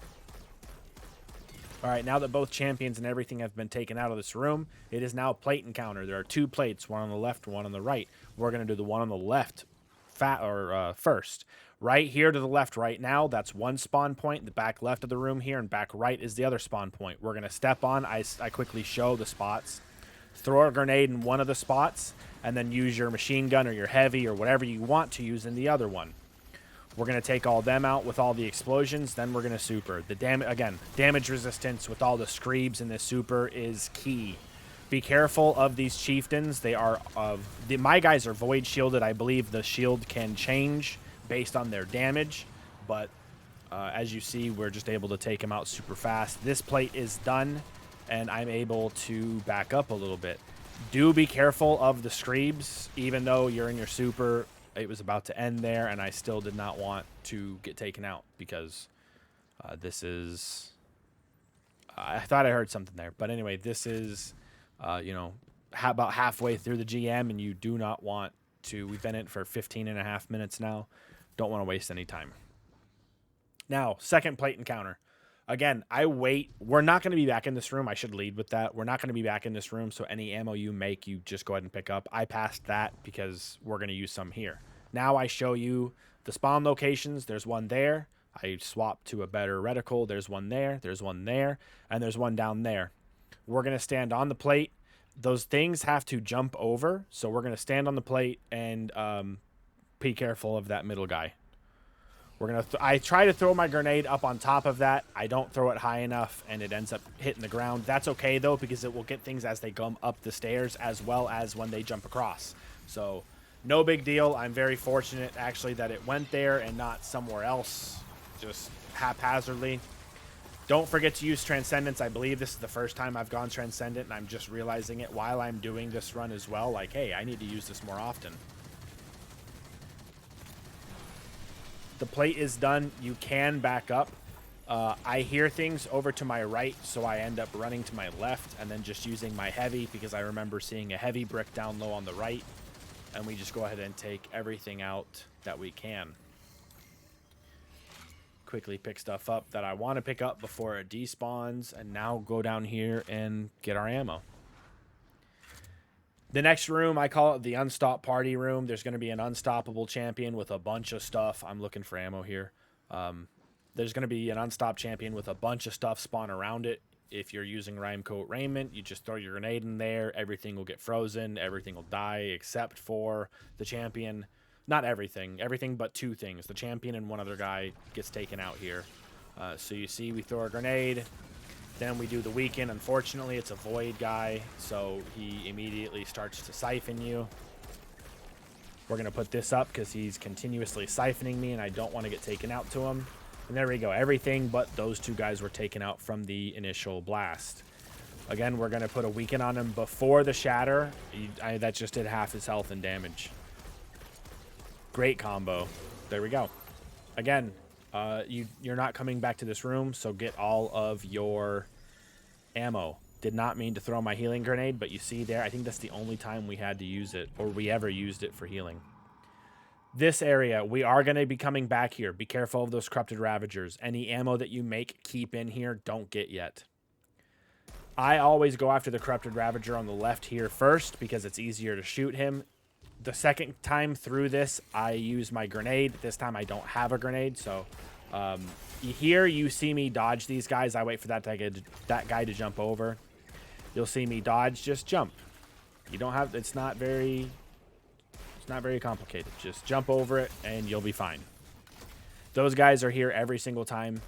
All right, now that both champions and everything have been taken out of this room, it is now plate encounter. There are 2 plates, one on the left, one on the right. We're going to do the one on the left first. Right here to the left right now, that's one spawn point. The back left of the room here and back right is the other spawn point. We're going to step on. I quickly show the spots. Throw a grenade in one of the spots, and then use your machine gun or your heavy or whatever you want to use in the other one. We're going to take all them out with all the explosions, then we're going to super. The damage resistance with all the Screebs in this super is key. Be careful of these chieftains. They are my guys are void shielded. I believe the shield can change based on their damage, but as you see, we're just able to take them out super fast. This plate is done, and I'm able to back up a little bit. Do be careful of the Screebs, even though you're in your super. It was about to end there, and I still did not want to get taken out because this is... I thought I heard something there. But anyway, this is, you know, about halfway through the GM, and you do not want to... We've been in it for 15.5 minutes now. Don't want to waste any time. Now, second plate encounter. Again, I wait. We're not going to be back in this room. I should lead with that. We're not going to be back in this room, so any ammo you make, you just go ahead and pick up. I passed that because we're going to use some here. Now I show you the spawn locations. There's one there. I swapped to a better reticle. There's one there. There's one there. And there's one down there. We're going to stand on the plate. Those things have to jump over, so we're going to stand on the plate and be careful of that middle guy. We're gonna. I try to throw my grenade up on top of that. I don't throw it high enough, and it ends up hitting the ground. That's okay though, because it will get things as they come up the stairs, as well as when they jump across. So, no big deal. I'm very fortunate actually that it went there and not somewhere else, just haphazardly. Don't forget to use Transcendence. I believe this is the first time I've gone Transcendent, and I'm just realizing it while I'm doing this run as well. Like, hey, I need to use this more often. The plate is done. You can back up. I hear things over to my right, so I end up running to my left and then just using my heavy because I remember seeing a heavy brick down low on the right. And we just go ahead and take everything out that we can. Quickly pick stuff up that I want to pick up before it despawns, and now go down here and get our ammo. The next room, I call it the Unstop party room. There's going to be an unstoppable champion with a bunch of stuff. I'm looking for ammo here. There's going to be an Unstop champion with a bunch of stuff spawn around it. If you're using Rhymecoat Raiment, you just throw your grenade in there. Everything will get frozen. Everything will die except for the champion. Not everything. Everything but 2 things. The champion and one other guy gets taken out here. So you see we throw a grenade. Then we do the weaken. Unfortunately, it's a void guy, so he immediately starts to siphon you. We're going to put this up because he's continuously siphoning me, and I don't want to get taken out to him. And there we go. Everything but those 2 guys were taken out from the initial blast. Again, we're going to put a weaken on him before the shatter. That just did half his health and damage. Great combo. There we go. Again, you're not coming back to this room, so get all of your ammo. Did not mean to throw my healing grenade, but you see there, I think that's the only time we had to use it, or we ever used it for healing. This area, we are going to be coming back here. Be careful of those Corrupted Ravagers. Any ammo that you make, keep in here. Don't get yet. I always go after the Corrupted Ravager on the left here first because it's easier to shoot him. The second time through this, I use my grenade. This time I don't have a grenade, so here you see me dodge these guys. I wait for that guy to jump over. You'll see me dodge, just jump. You don't have, it's not very complicated. Just jump over it and you'll be fine. Those guys are here every single time.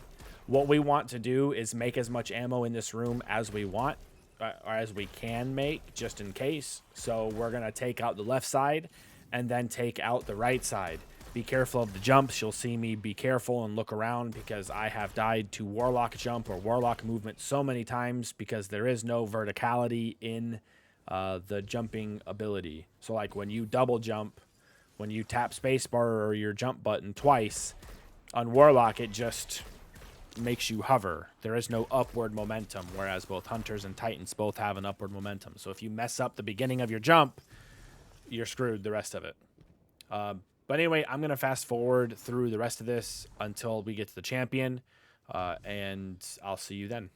What we want to do is make as much ammo in this room as we want, or as we can make, just in case. So we're going to take out the left side and then take out the right side. Be careful of the jumps. You'll see me be careful and look around because I have died to Warlock jump or Warlock movement so many times because there is no verticality in the jumping ability. So like when you double jump, when you tap spacebar or your jump button twice, on Warlock it just makes you hover. There is no upward momentum, whereas both Hunters and Titans both have an upward momentum. So if you mess up the beginning of your jump, you're screwed the rest of it. But anyway, I'm going to fast forward through the rest of this until we get to the champion, and I'll see you then.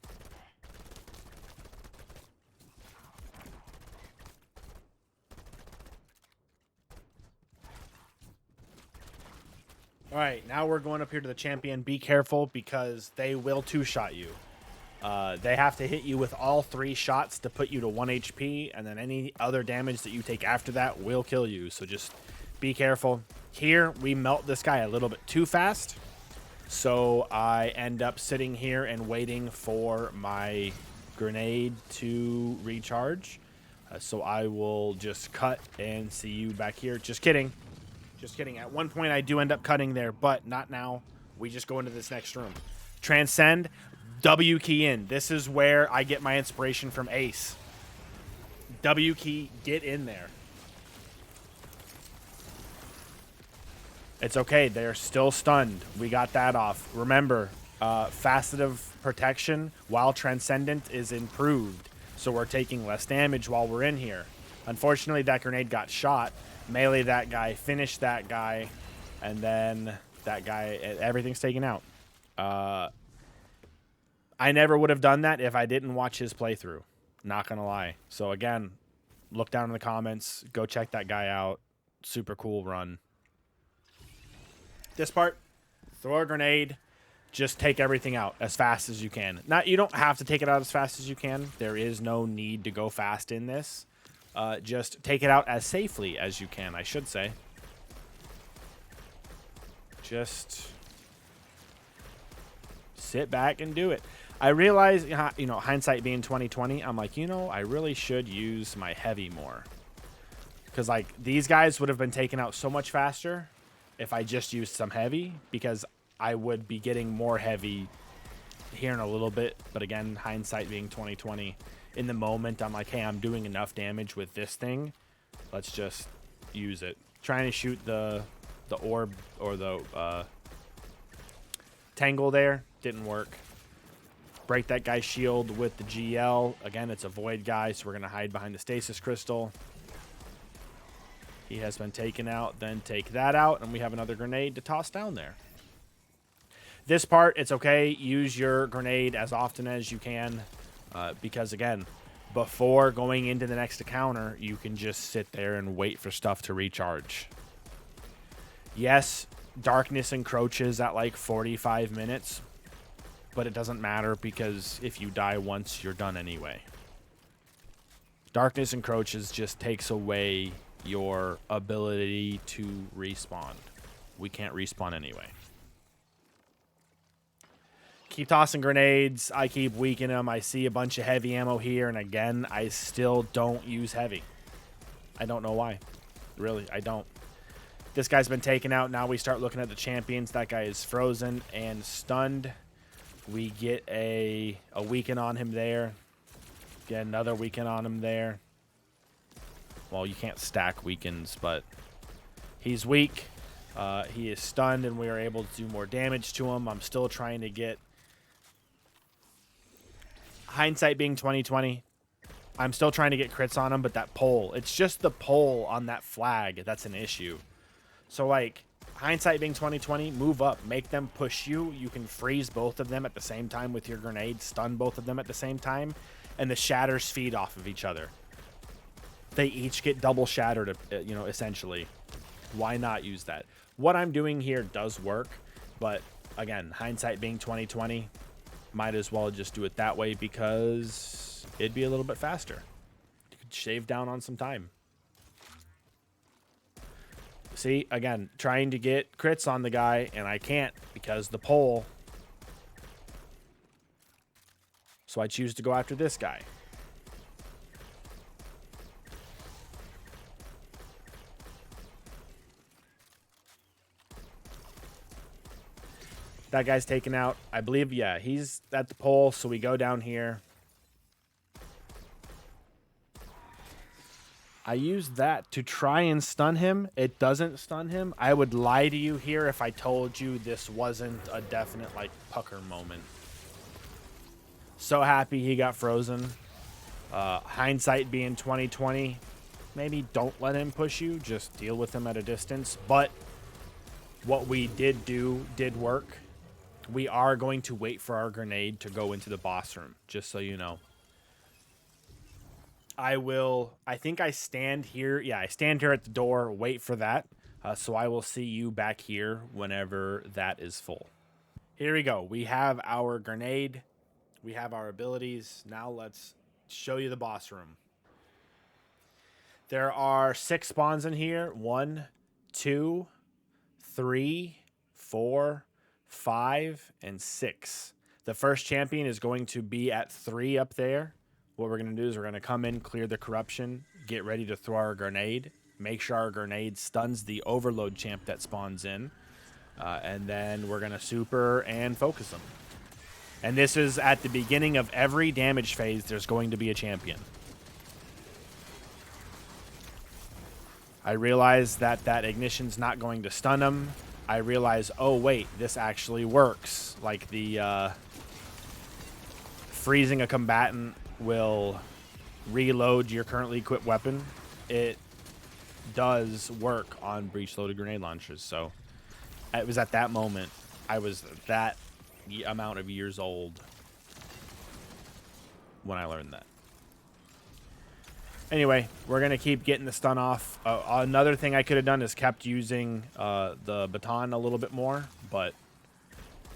All right, now we're going up here to the champion. Be careful because they will two-shot you. They have to hit you with all 3 shots to put you to 1 HP, and then any other damage that you take after that will kill you. So just be careful. Here, we melt this guy a little bit too fast, so I end up sitting here and waiting for my grenade to recharge. So I will just cut and see you back here. Just kidding. Just kidding. At one point, I do end up cutting there, but not now. We just go into this next room. Transcend, W key in. This is where I get my inspiration from Ace. W key, get in there. It's okay. They're still stunned. We got that off. Remember, facet of protection while Transcendent is improved. So we're taking less damage while we're in here. Unfortunately, that grenade got shot. Melee that guy, finish that guy, and then that guy, everything's taken out. I never would have done that if I didn't watch his playthrough. Not going to lie. So again, look down in the comments. Go check that guy out. Super cool run. This part, throw a grenade. Just take everything out as fast as you can. You don't have to take it out as fast as you can. There is no need to go fast in this. Just take it out as safely as you can, I should say. Just sit back and do it. I realize, you know, hindsight being 2020, I'm like, you know, I really should use my heavy more. Because, like, these guys would have been taken out so much faster if I just used some heavy, because I would be getting more heavy here in a little bit. But again, hindsight being 2020, in the moment, I'm like, hey, I'm doing enough damage with this thing. Let's just use it. Trying to shoot the orb or the tangle there. Didn't work. Break that guy's shield with the GL. Again, it's a void guy, so we're going to hide behind the stasis crystal. He has been taken out. Then take that out, and we have another grenade to toss down there. This part, it's okay. Use your grenade as often as you can. Because, again, before going into the next encounter, you can just sit there and wait for stuff to recharge. Yes, darkness encroaches at like 45 minutes, but it doesn't matter because if you die once, you're done anyway. Darkness encroaches just takes away your ability to respawn. We can't respawn anyway. Keep tossing grenades. I keep weakening them. I see a bunch of heavy ammo here, and again, I still don't use heavy. I don't know why. Really, I don't. This guy's been taken out. Now we start looking at the champions. That guy is frozen and stunned. We get a weaken on him there. Get another weaken on him there. Well, you can't stack weakens, but he's weak. He is stunned, and we are able to do more damage to him. I'm still trying to get... Hindsight being 2020. I'm still trying to get crits on him, but that pole, it's just the pole on that flag that's an issue. So, like, hindsight being 2020, move up, make them push you. You can freeze both of them at the same time with your grenade, stun both of them at the same time, and the shatters feed off of each other. They each get double shattered, you know, essentially. Why not use that? What I'm doing here does work, but again, hindsight being 2020, might as well just do it that way because it'd be a little bit faster. You could shave down on some time. See, again, trying to get crits on the guy, and I can't because the pole. So I choose to go after this guy. That guy's taken out. I believe, yeah, he's at the pole, so we go down here. I used that to try and stun him. It doesn't stun him. I would lie to you here if I told you this wasn't a definite, like, pucker moment. So happy he got frozen. Hindsight being 2020. Maybe don't let him push you. Just deal with him at a distance. But what we did do did work. We are going to wait for our grenade to go into the boss room, just so you know. I think I stand here. Yeah, I stand here at the door, wait for that. So I will see you back here whenever that is full. Here we go. We have our grenade. We have our abilities. Now let's show you the boss room. There are 6 spawns in here. 1, 2, 3, 4, 5, and 6. The first champion is going to be at 3 up there. What we're going to do is we're going to come in, clear the corruption, get ready to throw our grenade, make sure our grenade stuns the overload champ that spawns in, and then we're going to super and focus them. And this is at the beginning of every damage phase, there's going to be a champion. I realize that ignition's not going to stun him. I realize, oh wait, this actually works. Like the freezing a combatant will reload your currently equipped weapon. It does work on breech loaded grenade launchers. So it was at that moment, I was that amount of years old when I learned that. Anyway, we're going to keep getting the stun off. Another thing I could have done is kept using the baton a little bit more. But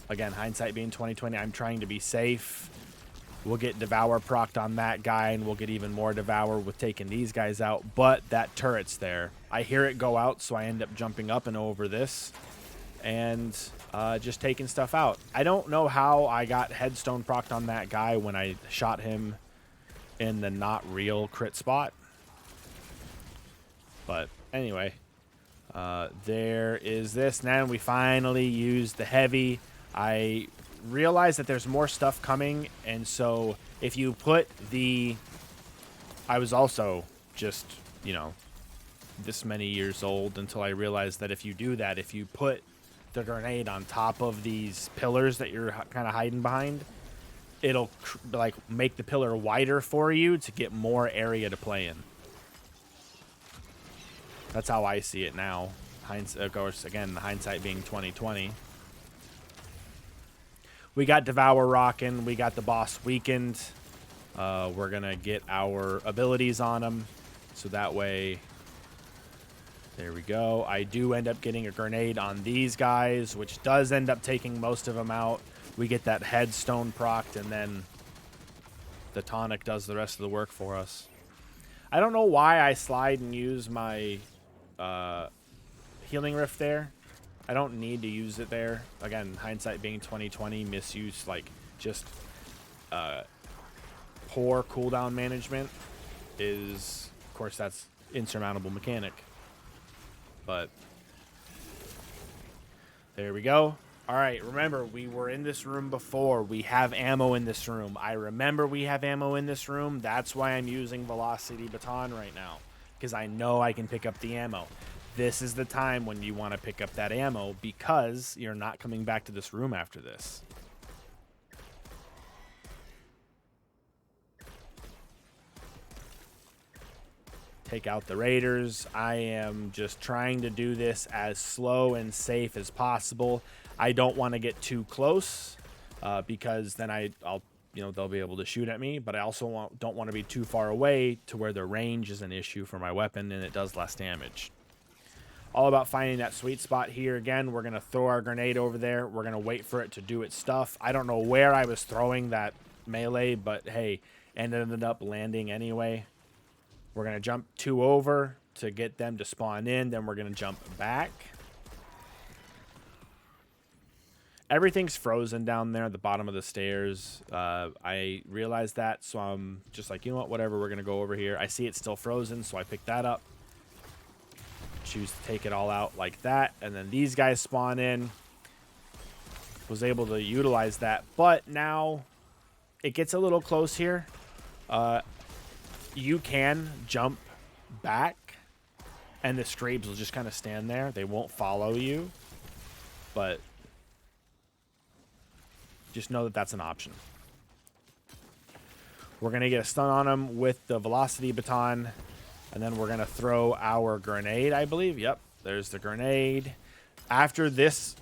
again, hindsight being 2020, I'm trying to be safe. We'll get Devour procced on that guy, and we'll get even more Devour with taking these guys out. But that turret's there. I hear it go out, so I end up jumping up and over this and just taking stuff out. I don't know how I got headstone procced on that guy when I shot him in the not real crit spot. But anyway, there is this. Now we finally use the heavy. I realize that there's more stuff coming, and so if you put the... I was also just, you know, this many years old until I realized that if you do that, if you put the grenade on top of these pillars that you're kind of hiding behind, it'll like make the pillar wider for you to get more area to play in. That's how I see it now. Of course, again, the hindsight being 2020. We got Devour rocking. We got the boss weakened. We're going to get our abilities on him. So that way, there we go. I do end up getting a grenade on these guys, which does end up taking most of them out. We get that headstone procced, and then the tonic does the rest of the work for us. I don't know why I slide and use my healing rift there. I don't need to use it there. Again, hindsight being 2020, misuse, like just poor cooldown management is, of course, that's insurmountable mechanic. But there we go. All right, remember, we were in this room before. We have ammo in this room. I remember we have ammo in this room. That's why I'm using Velocity Baton right now, because I know I can pick up the ammo. This is the time when you want to pick up that ammo because you're not coming back to this room after this. take out the raiders. I am just trying to do this as slow and safe as possible. I don't want to get too close because then I'll they'll be able to shoot at me, but I also don't want to be too far away to where the range is an issue for my weapon and it does less damage. All about finding that sweet spot here. Again, we're going to throw our grenade over there. We're going to wait for it to do its stuff. I don't know where I was throwing that melee, but hey, ended up landing anyway. We're going to jump 2 over to get them to spawn in. Then we're going to jump back. Everything's frozen down there at the bottom of the stairs. I realized that, so I'm just like, you know what, whatever, we're going to go over here. I see it's still frozen, so I pick that up. Choose to take it all out like that. And then these guys spawn in. Was able to utilize that. But now it gets a little close here. You can jump back, and the Screebs will just kind of stand there. They won't follow you. But just know that that's an option. We're going to get a stun on them with the velocity baton. And then we're going to throw our grenade, I believe. Yep, there's the grenade. After this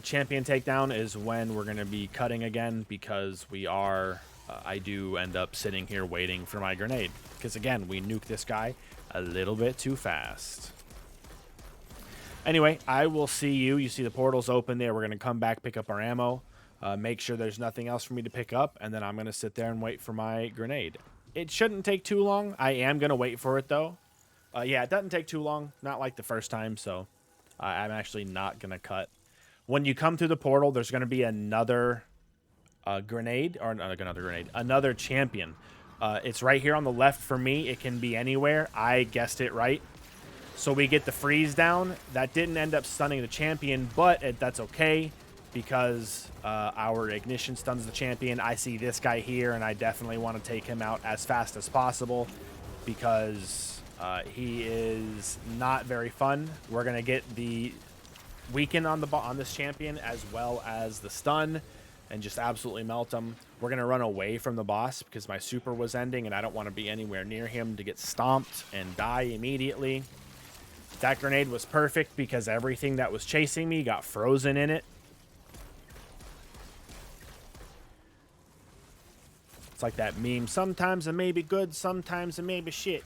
champion takedown is when we're going to be cutting again, because we are, I do end up sitting here waiting for my grenade. Because, again, we nuke this guy a little bit too fast. Anyway, I will see you. You see the portals open there. We're going to come back, pick up our ammo. Make sure there's nothing else for me to pick up, and then I'm going to sit there and wait for my grenade. It shouldn't take too long. I am going to wait for it, though. Yeah, it doesn't take too long. Not like the first time, so I'm actually not going to cut. When you come through the portal, there's going to be another grenade, or not another grenade, another champion. It's right here on the left for me. It can be anywhere. I guessed it right. So we get the freeze down. That didn't end up stunning the champion, but that's okay, because our ignition stuns the champion. I see this guy here, and I definitely want to take him out as fast as possible, because he is not very fun. We're going to get the weaken on this champion, as well as the stun, and just absolutely melt him. We're going to run away from the boss because my super was ending, and I don't want to be anywhere near him to get stomped and die immediately. That grenade was perfect because everything that was chasing me got frozen in it. It's like that meme, sometimes it may be good, sometimes it may be shit.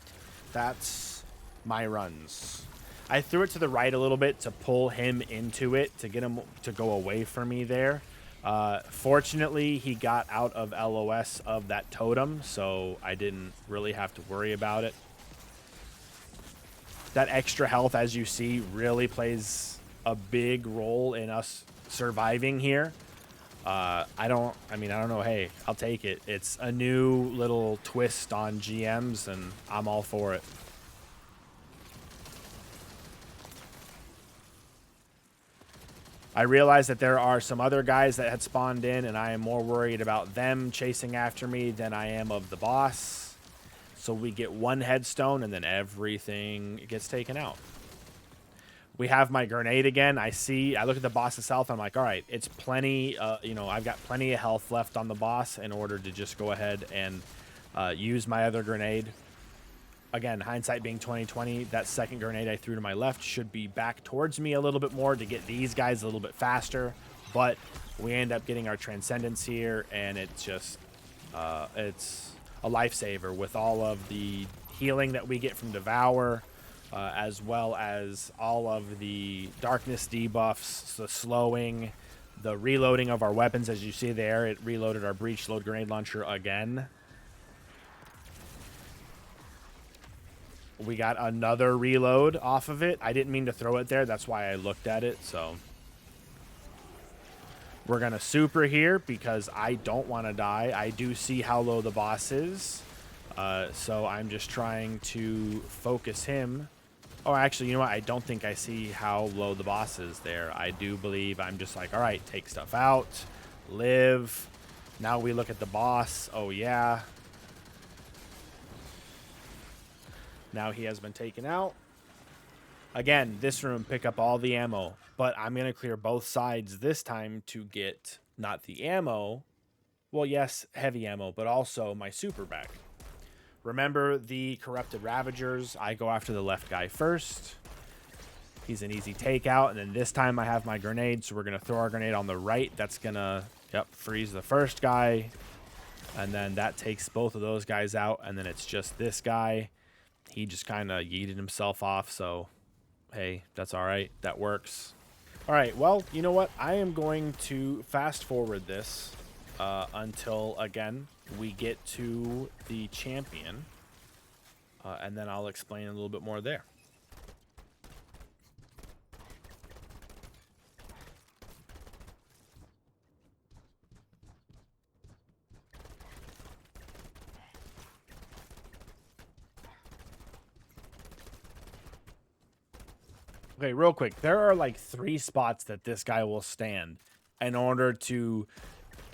That's my runs. I threw it to the right a little bit to pull him into it, to get him to go away from me there. Fortunately, he got out of LOS of that totem, so I didn't really have to worry about it. That extra health, as you see, really plays a big role in us surviving here. I don't know. Hey, I'll take it. It's a new little twist on GMs, and I'm all for it. I realize that there are some other guys that had spawned in, and I am more worried about them chasing after me than I am of the boss. So we get one headstone, and then everything gets taken out. We have my grenade again. I look at the boss's health. I'm like, all right, it's plenty. I've got plenty of health left on the boss in order to just go ahead and use my other grenade. Again, hindsight being 2020, that second grenade I threw to my left should be back towards me a little bit more to get these guys a little bit faster. But we end up getting our Transcendence here, and it's just, it's a lifesaver with all of the healing that we get from Devour, as well as all of the darkness debuffs, the slowing, the reloading of our weapons. As you see there, it reloaded our breach load grenade launcher again. We got another reload off of it. I didn't mean to throw it there. That's why I looked at it. So we're going to super here because I don't want to die. I do see how low the boss is. So I'm just trying to focus him. Oh, actually, you know what? I don't think I see how low the boss is there. I do believe I'm just like, all right, take stuff out, live. Now we look at the boss. Oh, yeah. Now he has been taken out. Again, this room, pick up all the ammo, but I'm going to clear both sides this time to get not the ammo. Well, yes, heavy ammo, but also my super back. Remember the Corrupted Ravagers. I go after the left guy first. He's an easy takeout. And then this time I have my grenade. So we're going to throw our grenade on the right. That's going to, freeze the first guy. And then that takes both of those guys out. And then it's just this guy. He just kind of yeeted himself off. So, hey, that's all right. That works. All right. Well, you know what? I am going to fast forward this until, again, we get to the champion. And then I'll explain a little bit more there. Okay, real quick. There are like 3 spots that this guy will stand in order to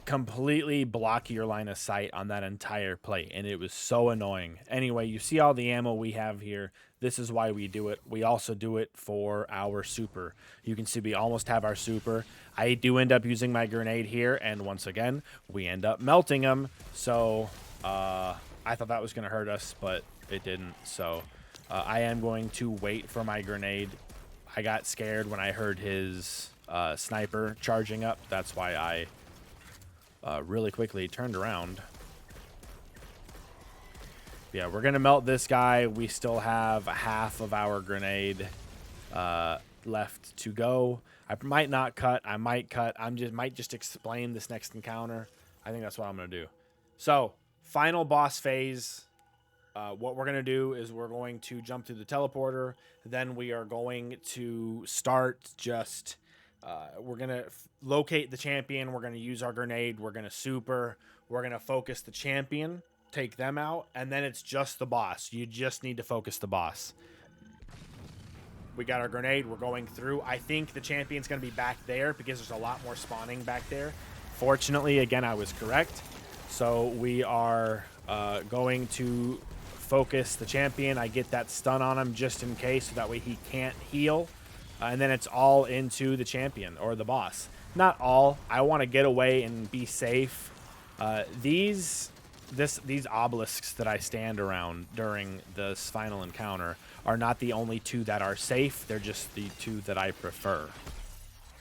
completely block your line of sight on that entire play, and it was so annoying. Anyway, you see all the ammo we have here. This is why we do it. We also do it for our super. You can see we almost have our super. I do end up using my grenade here, and once again, we end up melting them. So I thought that was going to hurt us, but it didn't. So I am going to wait for my grenade. I got scared when I heard his sniper charging up. That's why I really quickly turned around. Yeah, we're gonna melt this guy. We still have half of our grenade left to go. I might not cut. I might cut. Might just explain this next encounter. I think that's what I'm gonna do. So, final boss phase. What we're going to do is we're going to jump through the teleporter. Then we are going to start just... we're going to locate the champion. We're going to use our grenade. We're going to super. We're going to focus the champion. Take them out. And then it's just the boss. You just need to focus the boss. We got our grenade. We're going through. I think the champion's going to be back there because there's a lot more spawning back there. Fortunately, again, I was correct. So we are going to... focus the champion. I get that stun on him just in case, so that way he can't heal. And then it's all into the champion or the boss. Not all. I want to get away and be safe. These obelisks that I stand around during this final encounter are not the only 2 that are safe. They're just the 2 that I prefer.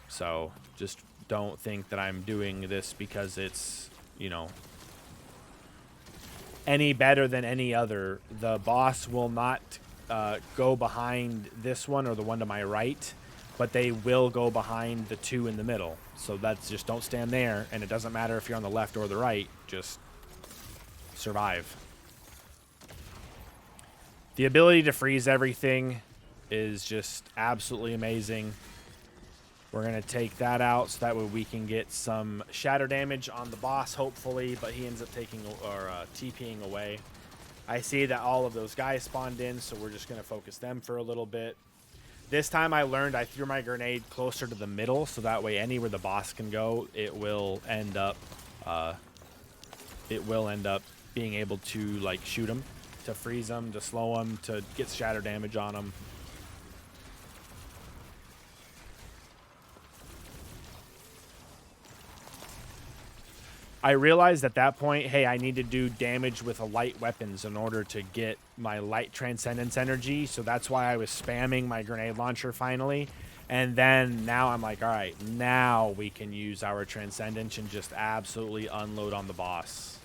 So just don't think that I'm doing this because it's, you know, any better than any other. The boss will not go behind this one or the one to my right, but they will go behind the 2 in the middle. So that's just, don't stand there, and it doesn't matter if you're on the left or the right, just survive. The ability to freeze everything is just absolutely amazing. We're going to take that out so that way we can get some shatter damage on the boss, hopefully, but he ends up taking or TPing away. I see that all of those guys spawned in, so we're just going to focus them for a little bit. This time I learned I threw my grenade closer to the middle, so that way anywhere the boss can go, it will end up being able to like shoot him, to freeze him, to slow him, to get shatter damage on him. I realized at that point, hey, I need to do damage with a light weapons in order to get my light transcendence energy. So that's why I was spamming my grenade launcher finally. And then now I'm like, all right, now we can use our transcendence and just absolutely unload on the boss.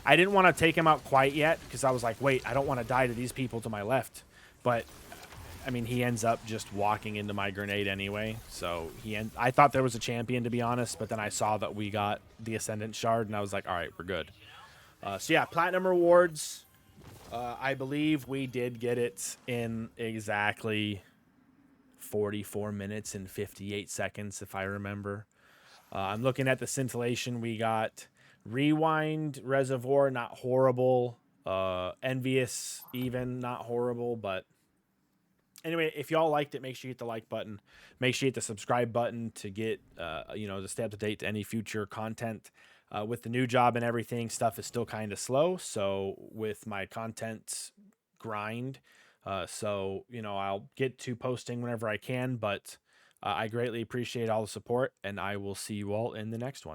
I didn't want to take him out quite yet because I was like, wait, I don't want to die to these people to my left. But I mean, he ends up just walking into my grenade anyway. So I thought there was a champion, to be honest, but then I saw that we got the Ascendant Shard, and I was like, all right, we're good. So yeah, Platinum Rewards. I believe we did get it in exactly 44 minutes and 58 seconds, if I remember. I'm looking at the scintillation. We got Rewind, Reservoir, not horrible. Envious, even, not horrible, but... Anyway, if y'all liked it, make sure you hit the like button. Make sure you hit the subscribe button to get, to stay up to date to any future content. With the new job and everything, stuff is still kind of slow. So with my content grind, I'll get to posting whenever I can. But I greatly appreciate all the support, and I will see you all in the next one.